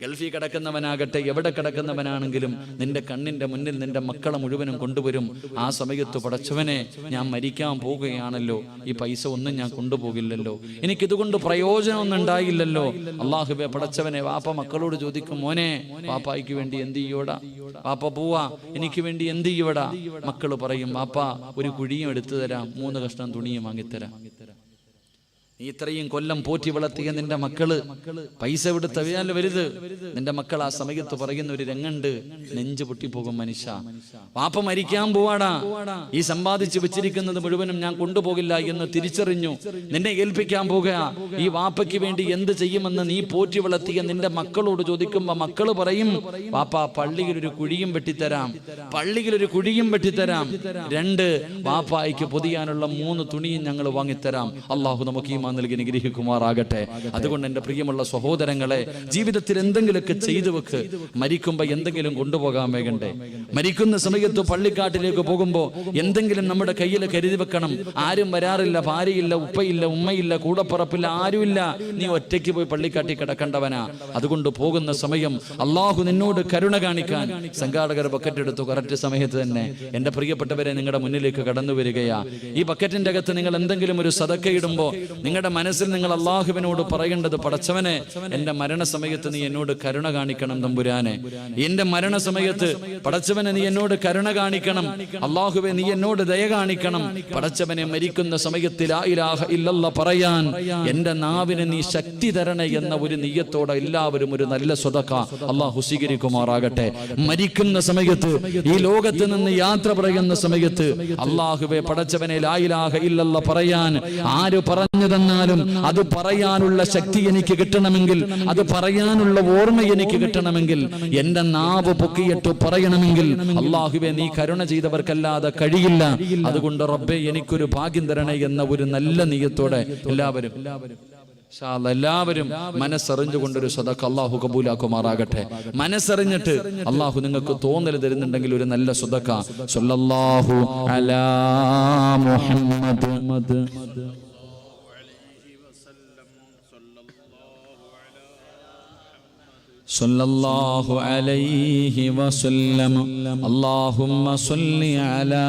ഗൾഫിൽ കിടക്കുന്നവനാകട്ടെ, എവിടെ കിടക്കുന്നവനാണെങ്കിലും നിന്റെ കണ്ണിന്റെ മുന്നിൽ നിന്റെ മക്കളെ മുഴുവനും കൊണ്ടുവരും. ആ സമയത്ത്, പടച്ചവനെ, ഞാൻ മരിക്കാൻ പോവുകയാണല്ലോ, ഈ പൈസ ഒന്നും ഞാൻ കൊണ്ടുപോകില്ലല്ലോ, എനിക്കിതുകൊണ്ട് പ്രയോജനമൊന്നും ഉണ്ടായില്ലല്ലോ. അല്ലാഹുവേ, പടച്ചവനെ, വാപ്പ മക്കളോട് ചോദിക്കും, മോനെ, വാപ്പായ്ക്ക് വേണ്ടി എന്ത് ചെയ്യോടാ? വാപ്പ പോവാ, എനിക്ക് വേണ്ടി എന്ത് ചെയ്യോടാ? മക്കള് പറയും, വാപ്പ ഒരു കുഴിയും എടുത്തു തരാം, 3 കഷ്ണം തുണിയും വാങ്ങിത്തരാം. നീ ഇത്രയും കൊല്ലം പോറ്റി വളർത്തിയ നിന്റെ മക്കള് പൈസ വിടുത്തവയാൽ വലുത്. നിന്റെ മക്കൾ ആ സമയത്ത് പറയുന്ന ഒരു രംഗണ്ട്, നെഞ്ചു പൊട്ടിപ്പോകും. മനുഷ്യ, വാപ്പ മരിക്കാൻ പോവാടാ, ഈ സമ്പാദിച്ചു വെച്ചിരിക്കുന്നത് മുഴുവനും ഞാൻ കൊണ്ടുപോകില്ല എന്ന് തിരിച്ചറിഞ്ഞു. നിന്നെ ഏൽപ്പിക്കാൻ പോകുക. ഈ വാപ്പയ്ക്ക് വേണ്ടി എന്ത് ചെയ്യുമെന്ന് നീ പോറ്റി വളർത്തിയ നിന്റെ മക്കളോട് ചോദിക്കുമ്പോ മക്കള് പറയും, വാപ്പ പള്ളിയിൽ ഒരു കുഴിയും വെട്ടിത്തരാം, 2 വാപ്പായ്ക്ക് പൊതിയാനുള്ള 3 തുണിയും ഞങ്ങൾ വാങ്ങിത്തരാം. അള്ളാഹു നമുക്ക് ഈ നൽകി അനുഗ്രഹിക്കുമാറാകട്ടെ. അതുകൊണ്ട് എന്റെ പ്രിയമുള്ള സഹോദരങ്ങളെ, ജീവിതത്തിൽ എന്തെങ്കിലുമൊക്കെ ചെയ്തു വെക്ക്. മരിക്കുമ്പോ എന്തെങ്കിലും കൊണ്ടുപോകാൻ വേണ്ടേ? മരിക്കുന്ന സമയത്ത് പള്ളിക്കാട്ടിലേക്ക് പോകുമ്പോ എന്തെങ്കിലും നമ്മുടെ കയ്യിൽ കരുതി വെക്കണം. ആരും വരാറില്ല, ഭാര്യയില്ല, ഉപ്പയില്ല, ഉമ്മയില്ല, കൂടപ്പുറപ്പില്ല, ആരുമില്ല. നീ ഒറ്റയ്ക്ക് പോയി പള്ളിക്കാട്ടി കിടക്കേണ്ടവനാ. അതുകൊണ്ട് പോകുന്ന സമയം അള്ളാഹു നിന്നോട് കരുണ കാണിക്കാൻ സംഘാടകർ ബക്കറ്റ് എടുത്തു. കറക്റ്റ് സമയത്ത് തന്നെ എന്റെ പ്രിയപ്പെട്ടവരെ നിങ്ങളുടെ മുന്നിലേക്ക് കടന്നു വരികയാ. ഈ ബക്കറ്റിന്റെ അകത്ത് നിങ്ങൾ എന്തെങ്കിലും ഒരു സദക്ക ഇടുമ്പോ നിങ്ങളുടെ മനസ്സിൽ നിങ്ങൾ അള്ളാഹുവിനോട് പറയേണ്ടത്, പടച്ചവനെ, എന്റെ മരണസമയത്ത് നീ എന്നോട് കരുണ കാണിക്കണം തമ്പുരാനെ. എന്റെ മരണസമയത്ത് പടച്ചവനെ നീ എന്നോട് കരുണ കാണിക്കണം. അള്ളാഹുവെ, നീ എന്നോട് ദയ കാണിക്കണം. പടച്ചവനെ, മരിക്കുന്ന സമയത്ത് ലാ ഇലാഹ ഇല്ലല്ലാഹ് പറയാൻ എന്റെ നാവിന് നീ ശക്തി തരണേ എന്ന ഒരു നിയ്യത്തോടെ എല്ലാവരും ഒരു നല്ല സ്വതക്ക അള്ളാഹു സ്വീകരിക്കുമാറാകട്ടെ. മരിക്കുന്ന സമയത്ത്, ഈ ലോകത്ത് നിന്ന് യാത്ര പറയുന്ന സമയത്ത്, അള്ളാഹുവെ, പടച്ചവനെ, ലാ ഇലാഹ ഇല്ലല്ലാഹ് പറയാൻ ആര് പറഞ്ഞു തന്നാലും അത് പറയാനുള്ള ശക്തി എനിക്ക് കിട്ടണമെങ്കിൽ, അത് പറയാനുള്ള ഓർമ്മ എനിക്ക് കിട്ടണമെങ്കിൽ, എന്റെ നാവ് പൊക്കിയിട്ട് പറയണമെങ്കിൽ അള്ളാഹുവെ, നീ കരുണ ചെയ്തവർക്കല്ലാതെ കഴിയില്ല. അതുകൊണ്ട് റബ്ബേ, എനിക്കൊരു ഭാഗ്യം തരണേ എന്ന ഒരു നല്ല നിയ്യത്തോടെ എല്ലാവരും മനസ്സറിഞ്ഞുകൊണ്ടൊരു സദഖ അള്ളാഹു കബൂലാക്കുമാറാകട്ടെ. മനസ്സറിഞ്ഞിട്ട് അള്ളാഹു നിങ്ങൾക്ക് തോന്നൽ തരുന്നുണ്ടെങ്കിൽ ഒരു നല്ല സദഖ. സ്വല്ലല്ലാഹു അലാ മുഹമ്മദ് സല്ലല്ലാഹു അലൈഹി വസല്ലം. അല്ലാഹുമ്മ സ്വല്ലി അലാ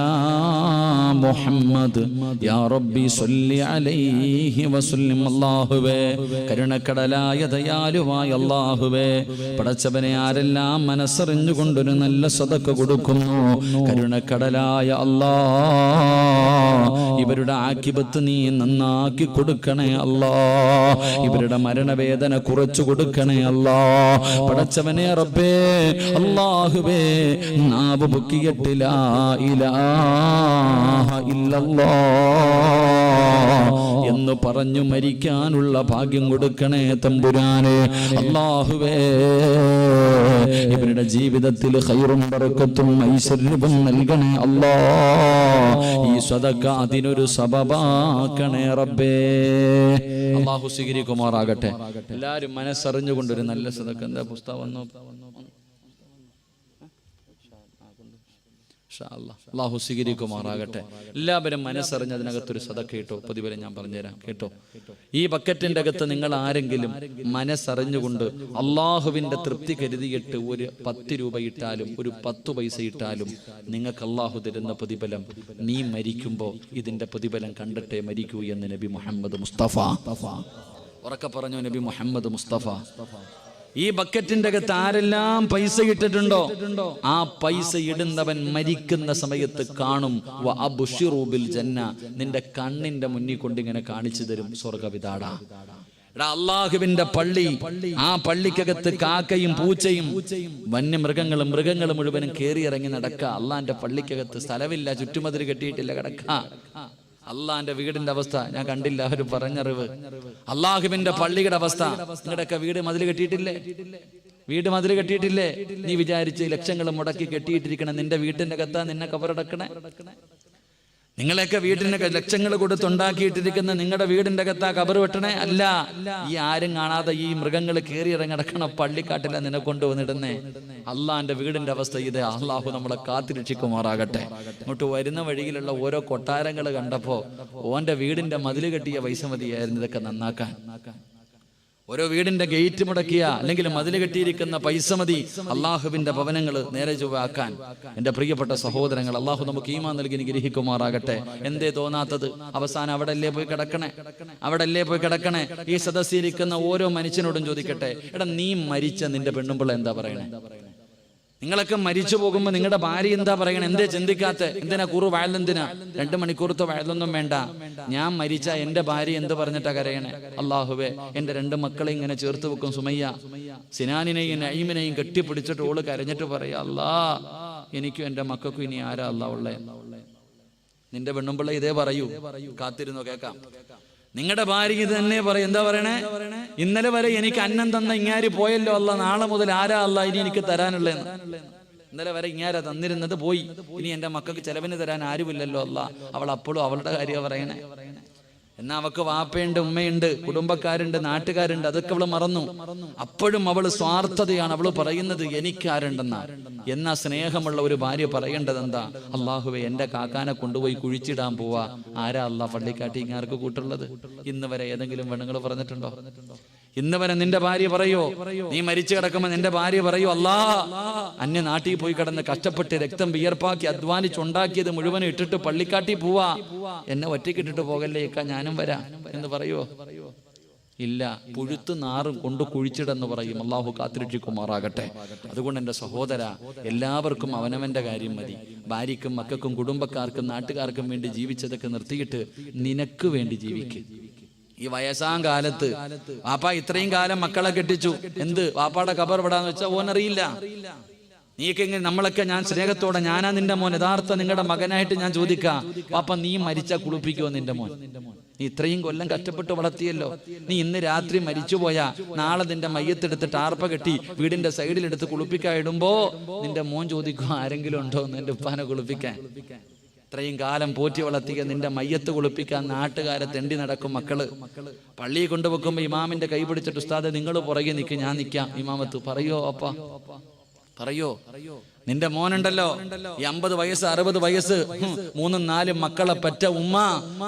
മുഹമ്മദ് യാ റബ്ബി സ്വല്ലി അലൈഹി വസല്ലം. അല്ലാഹുവേ, കരുണക്കടലായ ദയാലുവായ അല്ലാഹുവേ, പടച്ചവനെ ആരെല്ലാം മനസ്സറിഞ്ഞുകൊണ്ടൊരു നല്ല സദഖ കൊടുക്കുന്നു, കരുണക്കടലായ അല്ലാഹ് ഇവരുടെ ആക്കിബത്ത് നീ നന്നാക്കി കൊടുക്കണേ അല്ലാ. ഇവരുടെ മരണവേദന കുറച്ചു കൊടുക്കണേ അല്ലാ. പടച്ചവനെ റബ്ബേ അല്ലാഹുവേ, നാവ് പൊക്കിയിട്ട് ലാ ഇലാഹ ഇല്ലല്ലാഹ് എന്ന് പറഞ്ഞു മരിക്കാനുള്ള ഭാഗ്യം കൊടുക്കണേ തമ്പുരാനെ. അല്ലാഹുവേ, ഇവരുടെ ജീവിതത്തിൽ ഖൈറും ബറക്കത്തും ഐശ്വര്യവും നൽകണേ അല്ലാ. ഈ സദഖ അതിനൊരു സബബാക്കണേ റബ്ബേ. അല്ലാഹു സ്വീകരിക്കുമാറാകട്ടെ. എല്ലാവരും മനസ്സറിഞ്ഞുകൊണ്ടൊരു നല്ല സദഖ. എന്താ പുസ്തകം വന്നോ? അല്ലാഹു സ്വീകരിക്കുമാറാകട്ടെ. എല്ലാവരും മനസ്സറിഞ്ഞ് അതിനകത്തൊരു സദഖ ഇട്ടോ. പ്രതിഫലം ഞാൻ പറഞ്ഞുതരാം കേട്ടോ. ഈ ബക്കറ്റിന്റെ അകത്ത് നിങ്ങൾ ആരെങ്കിലും മനസ്സറിഞ്ഞുകൊണ്ട് അള്ളാഹുവിന്റെ തൃപ്തി കരുതിയിട്ട് ഒരു 10 രൂപ ഇട്ടാലും ഒരു 10 പൈസ ഇട്ടാലും നിങ്ങൾക്ക് അള്ളാഹു തരുന്ന പ്രതിഫലം, നീ മരിക്കുമ്പോൾ ഇതിന്റെ പ്രതിഫലം കണ്ടിട്ടേ മരിക്കൂ എന്ന് നബി മുഹമ്മദ് മുസ്തഫ. ഉറക്കെ പറഞ്ഞു നബി മുഹമ്മദ് മുസ്തഫ. ഈ ബക്കറ്റിന്റെ അകത്ത് ആരെല്ലാം പൈസ ഇട്ടിട്ടുണ്ടോ, ആ പൈസ ഇടുന്നവൻ മരിക്കുന്ന സമയത്ത് കാണും. വഅബ്ശിറൂ ബിൽ ജന്ന, നിന്റെ കണ്ണിന്റെ മുന്നിൽ കൊണ്ടിങ്ങനെ കാണിച്ചു തരും സ്വർഗവിതാടാ. അള്ളാഹുവിന്റെ പള്ളി, ആ പള്ളിക്കകത്ത് കാക്കയും പൂച്ചയും വന്യമൃഗങ്ങളും മുഴുവനും കേറിയിറങ്ങി നടക്ക. അള്ളാന്റെ പള്ളിക്കകത്ത് സ്ഥലമില്ല, ചുറ്റുമതിൽ കെട്ടിയിട്ടില്ല, കിടക്ക. അള്ളാന്റെ വീടിന്റെ അവസ്ഥ ഞാൻ കണ്ടില്ല, അവർ പറഞ്ഞറിവ്. അള്ളാഹുവിന്റെ പള്ളിയുടെ അവസ്ഥ, നിങ്ങളുടെയൊക്കെ വീട് മതിൽ കെട്ടിയിട്ടില്ലേ? വീട് മതിൽ കെട്ടിയിട്ടില്ലേ? നീ വിചാരിച്ച് ലക്ഷങ്ങൾ മുടക്കി കെട്ടിയിട്ടിരിക്കണം നിന്റെ വീട്ടിന്റെ അകത്താ നിന്നെ കബറടക്കണേ? നിങ്ങളെയൊക്കെ വീടിന് ലക്ഷങ്ങൾ കൊടുത്തുണ്ടാക്കിയിട്ടിരിക്കുന്ന നിങ്ങളുടെ വീടിന്റെ അകത്താ കബർ വെട്ടണേ? അല്ല. ഈ ആരും കാണാതെ ഈ മൃഗങ്ങൾ കയറി ഇറങ്ങടക്കണ പള്ളിക്കാട്ടില നിന്നെ കൊണ്ടുവന്നിടുന്നേ. അള്ളാന്റെ വീടിന്റെ അവസ്ഥ ഇത്. അള്ളാഹു നമ്മളെ കാത്തിരക്ഷിക്കുമാറാകട്ടെ. ഇങ്ങോട്ട് വരുന്ന വഴിയിലുള്ള ഓരോ കൊട്ടാരങ്ങൾ കണ്ടപ്പോ ഓന്റെ വീടിന്റെ മതിൽ കെട്ടിയ പൈസ മതിയായിരുന്നു ഇതൊക്കെ നന്നാക്കാൻ. ഓരോ വീടിന്റെ ഗേറ്റ് മുടക്കിയ അല്ലെങ്കിൽ മതിൽ കെട്ടിയിരിക്കുന്ന പൈസ മതി അള്ളാഹുവിന്റെ ഭവനങ്ങൾ നേരെ ചൊവ്വാക്കാൻ. എന്റെ പ്രിയപ്പെട്ട സഹോദരങ്ങൾ, അള്ളാഹു നമുക്ക് ഈമാൻ നൽകി ഗ്രഹിക്കുമാറാകട്ടെ. എന്തേ തോന്നാത്തത്? അവസാനം അവിടല്ലേ പോയി കിടക്കണേ. ഈ സദസ്സിരിക്കുന്ന ഓരോ മനുഷ്യനോടും ചോദിക്കട്ടെ, എടാ നീ മരിച്ച നിന്റെ പെണ്ണുമ്പിള്ള എന്താ പറയണേ? നിങ്ങളൊക്കെ മരിച്ചു പോകുമ്പോൾ നിങ്ങളുടെ ഭാര്യ എന്താ പറയണേ? എന്തേ ചിന്തിക്കാത്ത? എന്തിനാ കുറു വയലെന്തിനാ? 2 മണിക്കൂറത്തെ വയലൊന്നും വേണ്ട. ഞാൻ മരിച്ച എന്റെ ഭാര്യ എന്ത് പറഞ്ഞിട്ടാ കരയണേ? അള്ളാഹുവേ, എന്റെ 2 മക്കളെ ഇങ്ങനെ ചേർത്ത് വെക്കും സുമയ്യ, സിനാനിനെയും നഈമിനെയും കെട്ടിപ്പിടിച്ചിട്ട് ഓള് കരഞ്ഞിട്ട് പറയാ, അല്ലാ എനിക്കും എന്റെ മക്കൾക്കും ഇനി ആരാ അല്ലാ ഉള്ളേ? നിന്റെ പെണ്ണുമ്പിള്ള ഇതേ പറയൂ. കാത്തിരുന്നോ, കേൾക്കാം. നിങ്ങളുടെ ഭാര്യ ഇത് തന്നെ പറയും. എന്താ പറയണേ? ഇന്നലെ വരെ എനിക്ക് അന്നം തന്ന ഇങ്ങാര് പോയല്ലോ അല്ല, നാളെ മുതൽ ആരാ അല്ല ഇനി എനിക്ക് തരാനുള്ളതെന്ന്. ഇന്നലെ വരെ ഇങ്ങാരാ തന്നിരുന്നത് പോയി, ഇനി എന്റെ മക്കൾക്ക് ചെലവിന് തരാൻ ആരുമില്ലല്ലോ അല്ല. അവൾ അപ്പോഴും അവളുടെ കാര്യം പറയണേ. എന്നാ അവക്ക് വാപ്പയുണ്ട്, ഉമ്മയുണ്ട്, കുടുംബക്കാരുണ്ട്, നാട്ടുകാരുണ്ട്, അതൊക്കെ അവള് മറന്നു. അപ്പോഴും അവള് സ്വാർത്ഥതയാണ്. അവള് പറയുന്നത് എനിക്കാരുണ്ടെന്നാ. എന്നാ സ്നേഹമുള്ള ഒരു ഭാര്യ പറയേണ്ടത് എന്താ? അള്ളാഹുവേ, എന്റെ കാക്കാനെ കൊണ്ടുപോയി കുഴിച്ചിടാൻ പോവാ. ആരാ അല്ലാ പള്ളിക്കാട്ടി ഇങ്ങാർക്ക് കൂട്ടുള്ളത്? ഇന്ന് വരെ ഏതെങ്കിലും പെണ്ണുങ്ങൾ പറഞ്ഞിട്ടുണ്ടോ? ഇന്ന് വരെ നിന്റെ ഭാര്യ പറയോ? നീ മരിച്ചു കിടക്കുമ്പോ നിന്റെ ഭാര്യ പറയോ, അല്ലാ അന്യ നാട്ടിൽ പോയി കിടന്ന് കഷ്ടപ്പെട്ട് രക്തം വിയർപ്പാക്കി അധ്വാനിച്ചുണ്ടാക്കിയത് മുഴുവനും ഇട്ടിട്ട് പള്ളിക്കാട്ടി പോവാ, എന്നെ ഒറ്റയ്ക്കിട്ടിട്ട് പോകല്ലേ ഇക്ക, ഞാനും വരാം എന്ന് പറയോ? ഇല്ല. പുഴുത്ത് നാറും കൊണ്ട് കുഴിച്ചിടെന്ന് പറയും. അള്ളാഹു കാത്തിരക്ഷിക്കുമാറാകട്ടെ. അതുകൊണ്ട് എൻ്റെ സഹോദര, എല്ലാവർക്കും അവനവന്റെ കാര്യം മതി. ഭാര്യയ്ക്കും മക്കൾക്കും കുടുംബക്കാർക്കും നാട്ടുകാർക്കും വേണ്ടി ജീവിച്ചതൊക്കെ നിർത്തിയിട്ട് നിനക്ക് വേണ്ടി ജീവിക്ക്. ഈ വയസ്സാം കാലത്ത് വാപ്പ ഇത്രയും കാലം മക്കളെ കെട്ടിച്ചു, എന്ത് വാപ്പാടെ കബർ വിടാന്ന് വെച്ചാൽ ഓനറിയില്ല. നീക്ക് എങ്ങനെ? നമ്മളൊക്കെ ഞാൻ സ്നേഹത്തോടെ, ഞാനാ നിന്റെ മോൻ, യഥാർത്ഥ നിങ്ങളുടെ മകനായിട്ട് ഞാൻ ചോദിക്കാം, വാപ്പ നീ മരിച്ചാ കുളിപ്പിക്കുമോ നിന്റെ മോൻ? നീ ഇത്രയും കൊല്ലം കഷ്ടപ്പെട്ട് വളർത്തിയല്ലോ. നീ ഇന്ന് രാത്രി മരിച്ചുപോയാ നാളെ നിന്റെ മയ്യത്തെടുത്ത് ടാർപ്പ കെട്ടി വീടിന്റെ സൈഡിലെടുത്ത് കുളിപ്പിക്കാൻ ഇടുമ്പോ നിന്റെ മോൻ ചോദിക്കും, ആരെങ്കിലും ഉണ്ടോ എന്ന് എന്റെ ഉപ്പാനെ കുളിപ്പിക്കാൻ? ഇത്രയും കാലം പോറ്റി വളർത്തിയ നിന്റെ മയ്യത്ത് കുളിപ്പിക്കാൻ നാട്ടുകാരെ തെണ്ടി നടക്കും മക്കള്. പള്ളിയിൽ കൊണ്ടുവെക്കുമ്പോ ഇമാമിന്റെ കൈ പിടിച്ചിട്ട്, ഉസ്താദെ നിങ്ങൾ പുറകെ നിൽക്കും, ഞാൻ നിൽക്കാം. ഇമാമത്ത് പറയോ അപ്പ പറയോ? നിന്റെ മോനുണ്ടല്ലോ ഈ 50 വയസ്സ് 60 വയസ്സ് 3-4 മക്കളെ പറ്റ ഉമ്മ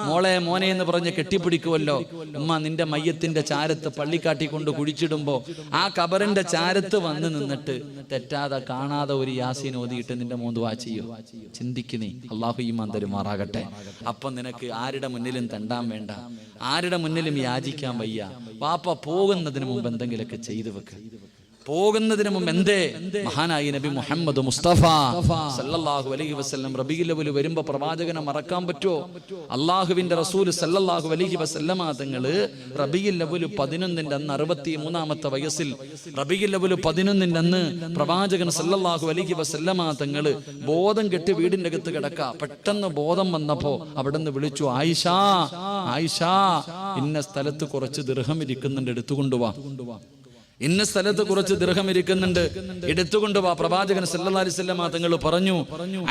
മോളെ മോനെ എന്ന് പറഞ്ഞ് കെട്ടിപ്പിടിക്കുമല്ലോ. ഉമ്മ നിന്റെ മയ്യത്തിന്റെ ചാരത്ത് പള്ളിക്കാട്ടി കൊണ്ട് കുഴിച്ചിടുമ്പോ ആ കബറിന്റെ ചാരത്ത് വന്ന് നിന്നിട്ട് തെറ്റാതെ കാണാതെ ഒരു യാസീൻ ഓതിയിട്ട് നിന്റെ മോൻ ദുആ ചെയ്യും. ചിന്തിക്കുന്നേ, അള്ളാഹു ഈമാൻ തരുമാറാകട്ടെ. അപ്പൊ നിനക്ക് ആരുടെ മുന്നിലും തെണ്ടാൻ വേണ്ട, ആരുടെ മുന്നിലും യാചിക്കാൻ വയ്യ. വാപ്പ പോകുന്നതിന് മുമ്പ് എന്തെങ്കിലുമൊക്കെ ചെയ്തു വെക്ക്. പോകുന്നതിന് മുമ്പ് എന്തേ മഹാനായി നബി മുഹമ്മദ് മുസ്തഫ സല്ലല്ലാഹു അലൈഹി വസല്ലം റബീഉൽ അവ്വൽ വരുമ്പോ പ്രവാചകനെ മറക്കാൻ പറ്റുമോ? അള്ളാഹുവിന്റെ റസൂൽ സല്ലല്ലാഹു അലൈഹി വസല്ലമ തങ്ങള് റബീഉൽ അവ്വൽ 11 അന്ന് 63ാമത്തെ വയസ്സിൽ റബീഉൽ അവ്വൽ 11 അന്ന് പ്രവാചകൻ സല്ലല്ലാഹു അലൈഹി വസല്ലമ തങ്ങള് ബോധം കെട്ടി വീടിന്റെ അകത്ത് കിടക്ക. പെട്ടെന്ന് ബോധം വന്നപ്പോ അവിടുന്ന് വിളിച്ചു, ആയിഷ ആയിഷ, ഇന്ന സ്ഥലത്ത് കുറച്ച് ദിർഹം ഇരിക്കുന്നുണ്ട്, എടുത്തുകൊണ്ടുവാ. ഇന്ന സ്ഥലത്ത് കുറച്ച് ദിർഹം ഇരിക്കുന്നുണ്ട്, എടുത്തുകൊണ്ടുവാ. പ്രവാചകൻ സല്ലല്ലാഹു അലൈഹി വസല്ലം തങ്ങൾ പറഞ്ഞു.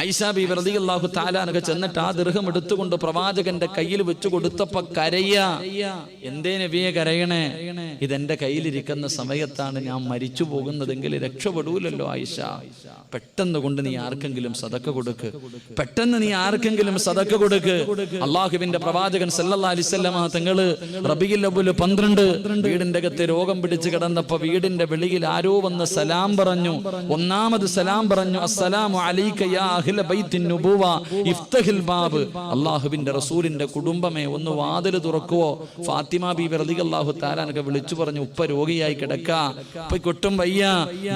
ആയിഷ ബീവി റളിയല്ലാഹു തആല അൻഹ ചെന്നിട്ട് ആ ദിർഹം എടുത്തുകൊണ്ട് പ്രവാചകന്റെ കയ്യിൽ വെച്ചു കൊടുത്തപ്പോ കരയാ. എന്തേ നബിയെ കരയണേ? ഇതെന്റെ കയ്യിലിരിക്കുന്ന സമയത്താണ് ഞാൻ മരിച്ചു പോകുന്നതെങ്കിൽ രക്ഷപ്പെടൂലല്ലോ ആയിഷ. പെട്ടെന്ന് കൊണ്ട് നീ ആർക്കെങ്കിലും സദക്ക കൊടുക്ക്, പെട്ടെന്ന് നീ ആർക്കെങ്കിലും സദക്ക കൊടുക്ക്. അള്ളാഹുവിന്റെ പ്രവാചകൻ സല്ലല്ലാഹു അലൈഹി വസല്ലം തങ്ങൾ റബീഉൽ അവ്വൽ 12 വീടിന്റെ അകത്ത് രോഗം പിടിച്ച് കിടന്നപ്പോ വീടിന്റെ വെളിയിൽ ആരോ വന്ന് സലാം പറഞ്ഞു. ഒന്നാമത് സലാം പറഞ്ഞു, അസ്സലാമു അലൈക യാ അഹ്ല ബൈത്തിൻ നുബുവ ഇഫ്തഹിൽ ബാബ്. അല്ലാഹുവിന്റെ റസൂലിന്റെ കുടുംബമേ, ഒന്ന് വാതിൽ തുറക്കുവോ? ഫാത്തിമ ബീവി റളിയല്ലാഹു തആല അൻഹ വിളിച്ചു പറഞ്ഞു, ഉപ്പ രോഗിയായി കിടക്ക, കൊട്ടും വയ്യ,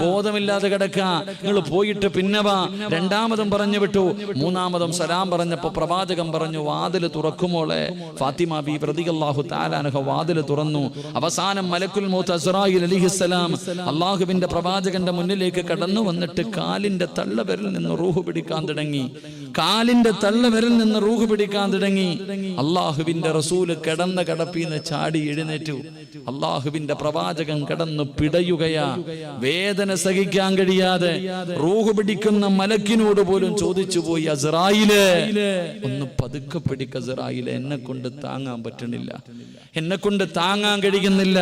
ബോധമില്ലാതെ കിടക്ക, നിങ്ങൾ പോയിട്ട് പിന്നെ വാ. രണ്ടാമതും പറഞ്ഞു വിട്ടു. മൂന്നാമതും സലാം പറഞ്ഞപ്പോ പ്രവാചകൻ പറഞ്ഞു, വാതിൽ തുറക്കുമോളെ. ഫാത്തിമ ബീവി റളിയല്ലാഹു തആല അൻഹ വാതിൽ തുറന്നു. അവസാനം മലക്കുൽ മൗത്ത് അസ്റായിൽ അലൈഹിസ്സലാം അള്ളാഹുവിന്റെ പ്രവാചകന്റെ മുന്നിലേക്ക് കടന്നു വന്നിട്ട് കാലിന്റെ തള്ളവിരലിൽ നിന്ന് റൂഹ് പിടിക്കാൻ തുടങ്ങി. കാലിന്റെ തള്ളവിരലിൽ നിന്ന് റൂഹ് പിടിക്കാൻ തുടങ്ങി. അള്ളാഹുവിന്റെ റസൂല് കിടന്ന കിടപ്പിന്ന് ചാടി എഴുന്നേറ്റു. അള്ളാഹുവിന്റെ പ്രവാചകൻ കിടന്നു പിടയുകയാ. വേദന സഹിക്കാൻ കഴിയാതെ റൂഹ് പിടിക്കുന്ന മലക്കിനോട് പോലും ചോദിച്ചു പോയി, അസ്റായിലേ ഒന്ന് പതുക്കെ പിടിക്ക അസ്റായിലേ, എന്നെ കൊണ്ട് താങ്ങാൻ പറ്റണില്ല, എന്നെ കൊണ്ട് താങ്ങാൻ കഴിയുന്നില്ല.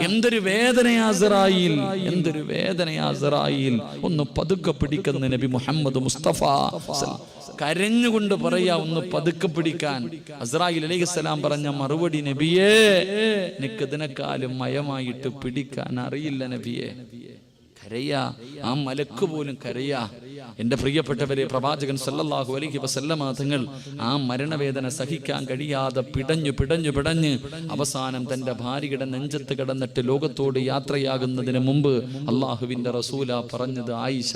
എന്തൊരു വേദനയാ അസ്റായിൽ, എന്തൊരു വേദനയാ അസ്റായിൽ, ഒന്ന് പതുക്കെ പിടിക്കുന്ന നബി മുഹമ്മദ് മുസ്തഫ കരഞ്ഞുകൊണ്ട് പറയാ, ഒന്ന് പതുക്കെ പിടിക്കാൻ. അസ്റായിൽ അലൈഹിസ്സലാം പറഞ്ഞ മറുപടി, നബിയേ നിനക്ക് ഇതിനെക്കാളും മയമായിട്ട് പിടിക്കാൻ അറിയില്ല നബിയേ. കരയാ, ആ മലക്ക് പോലും കരയാ. എന്റെ പ്രിയപ്പെട്ടവരെ, പ്രവാചകൻ സല്ലല്ലാഹു അലൈഹി വസല്ലമ തങ്ങൾ ആ മരണവേദന സഹിക്കാൻ കഴിയാതെ പിടഞ്ഞ് അവസാനം തന്റെ ഭാര്യയുടെ നെഞ്ചത്ത് കിടന്നിട്ട് ലോകത്തോട് യാത്രയാകുന്നതിന് മുമ്പ് അള്ളാഹുവിന്റെ റസൂല പറഞ്ഞത്, ആയിഷ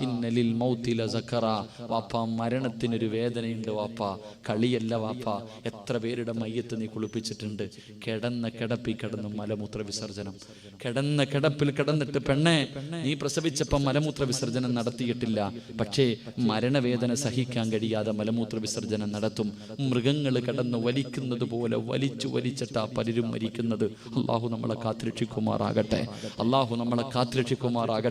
ഇന്നലിൽ മൗതി ലസക്കറ. വാപ്പ, മരണത്തിനൊരു വേദനയുണ്ട് വാപ്പ, കളിയല്ല വാപ്പ. എത്ര പേരുടെ മയ്യത്ത് നീ കുളിപ്പിച്ചിട്ടുണ്ട്. കിടന്ന കിടപ്പിൽ കിടന്ന് മലമൂത്ര വിസർജനം, കിടന്ന കിടപ്പിൽ കിടന്നിട്ട് പെണ്ണെ നീ പ്രസവിച്ചപ്പം മലമൂത്ര വിസർജനം നടത്തിയിട്ടില്ല, പക്ഷേ മരണവേദന സഹിക്കാൻ കഴിയാതെ മലമൂത്ര വിസർജനം നടത്തും. മൃഗങ്ങൾ കടന്ന് വലിക്കുന്നത് പോലെ വലിച്ചിട്ടാ പലരും മരിക്കുന്നത്. അള്ളാഹു നമ്മളെ കാത്തുരക്ഷിക്കുമാറാകട്ടെ, അള്ളാഹു നമ്മളെ കാത്തുരക്ഷിക്കുമാറാകട്ടെ.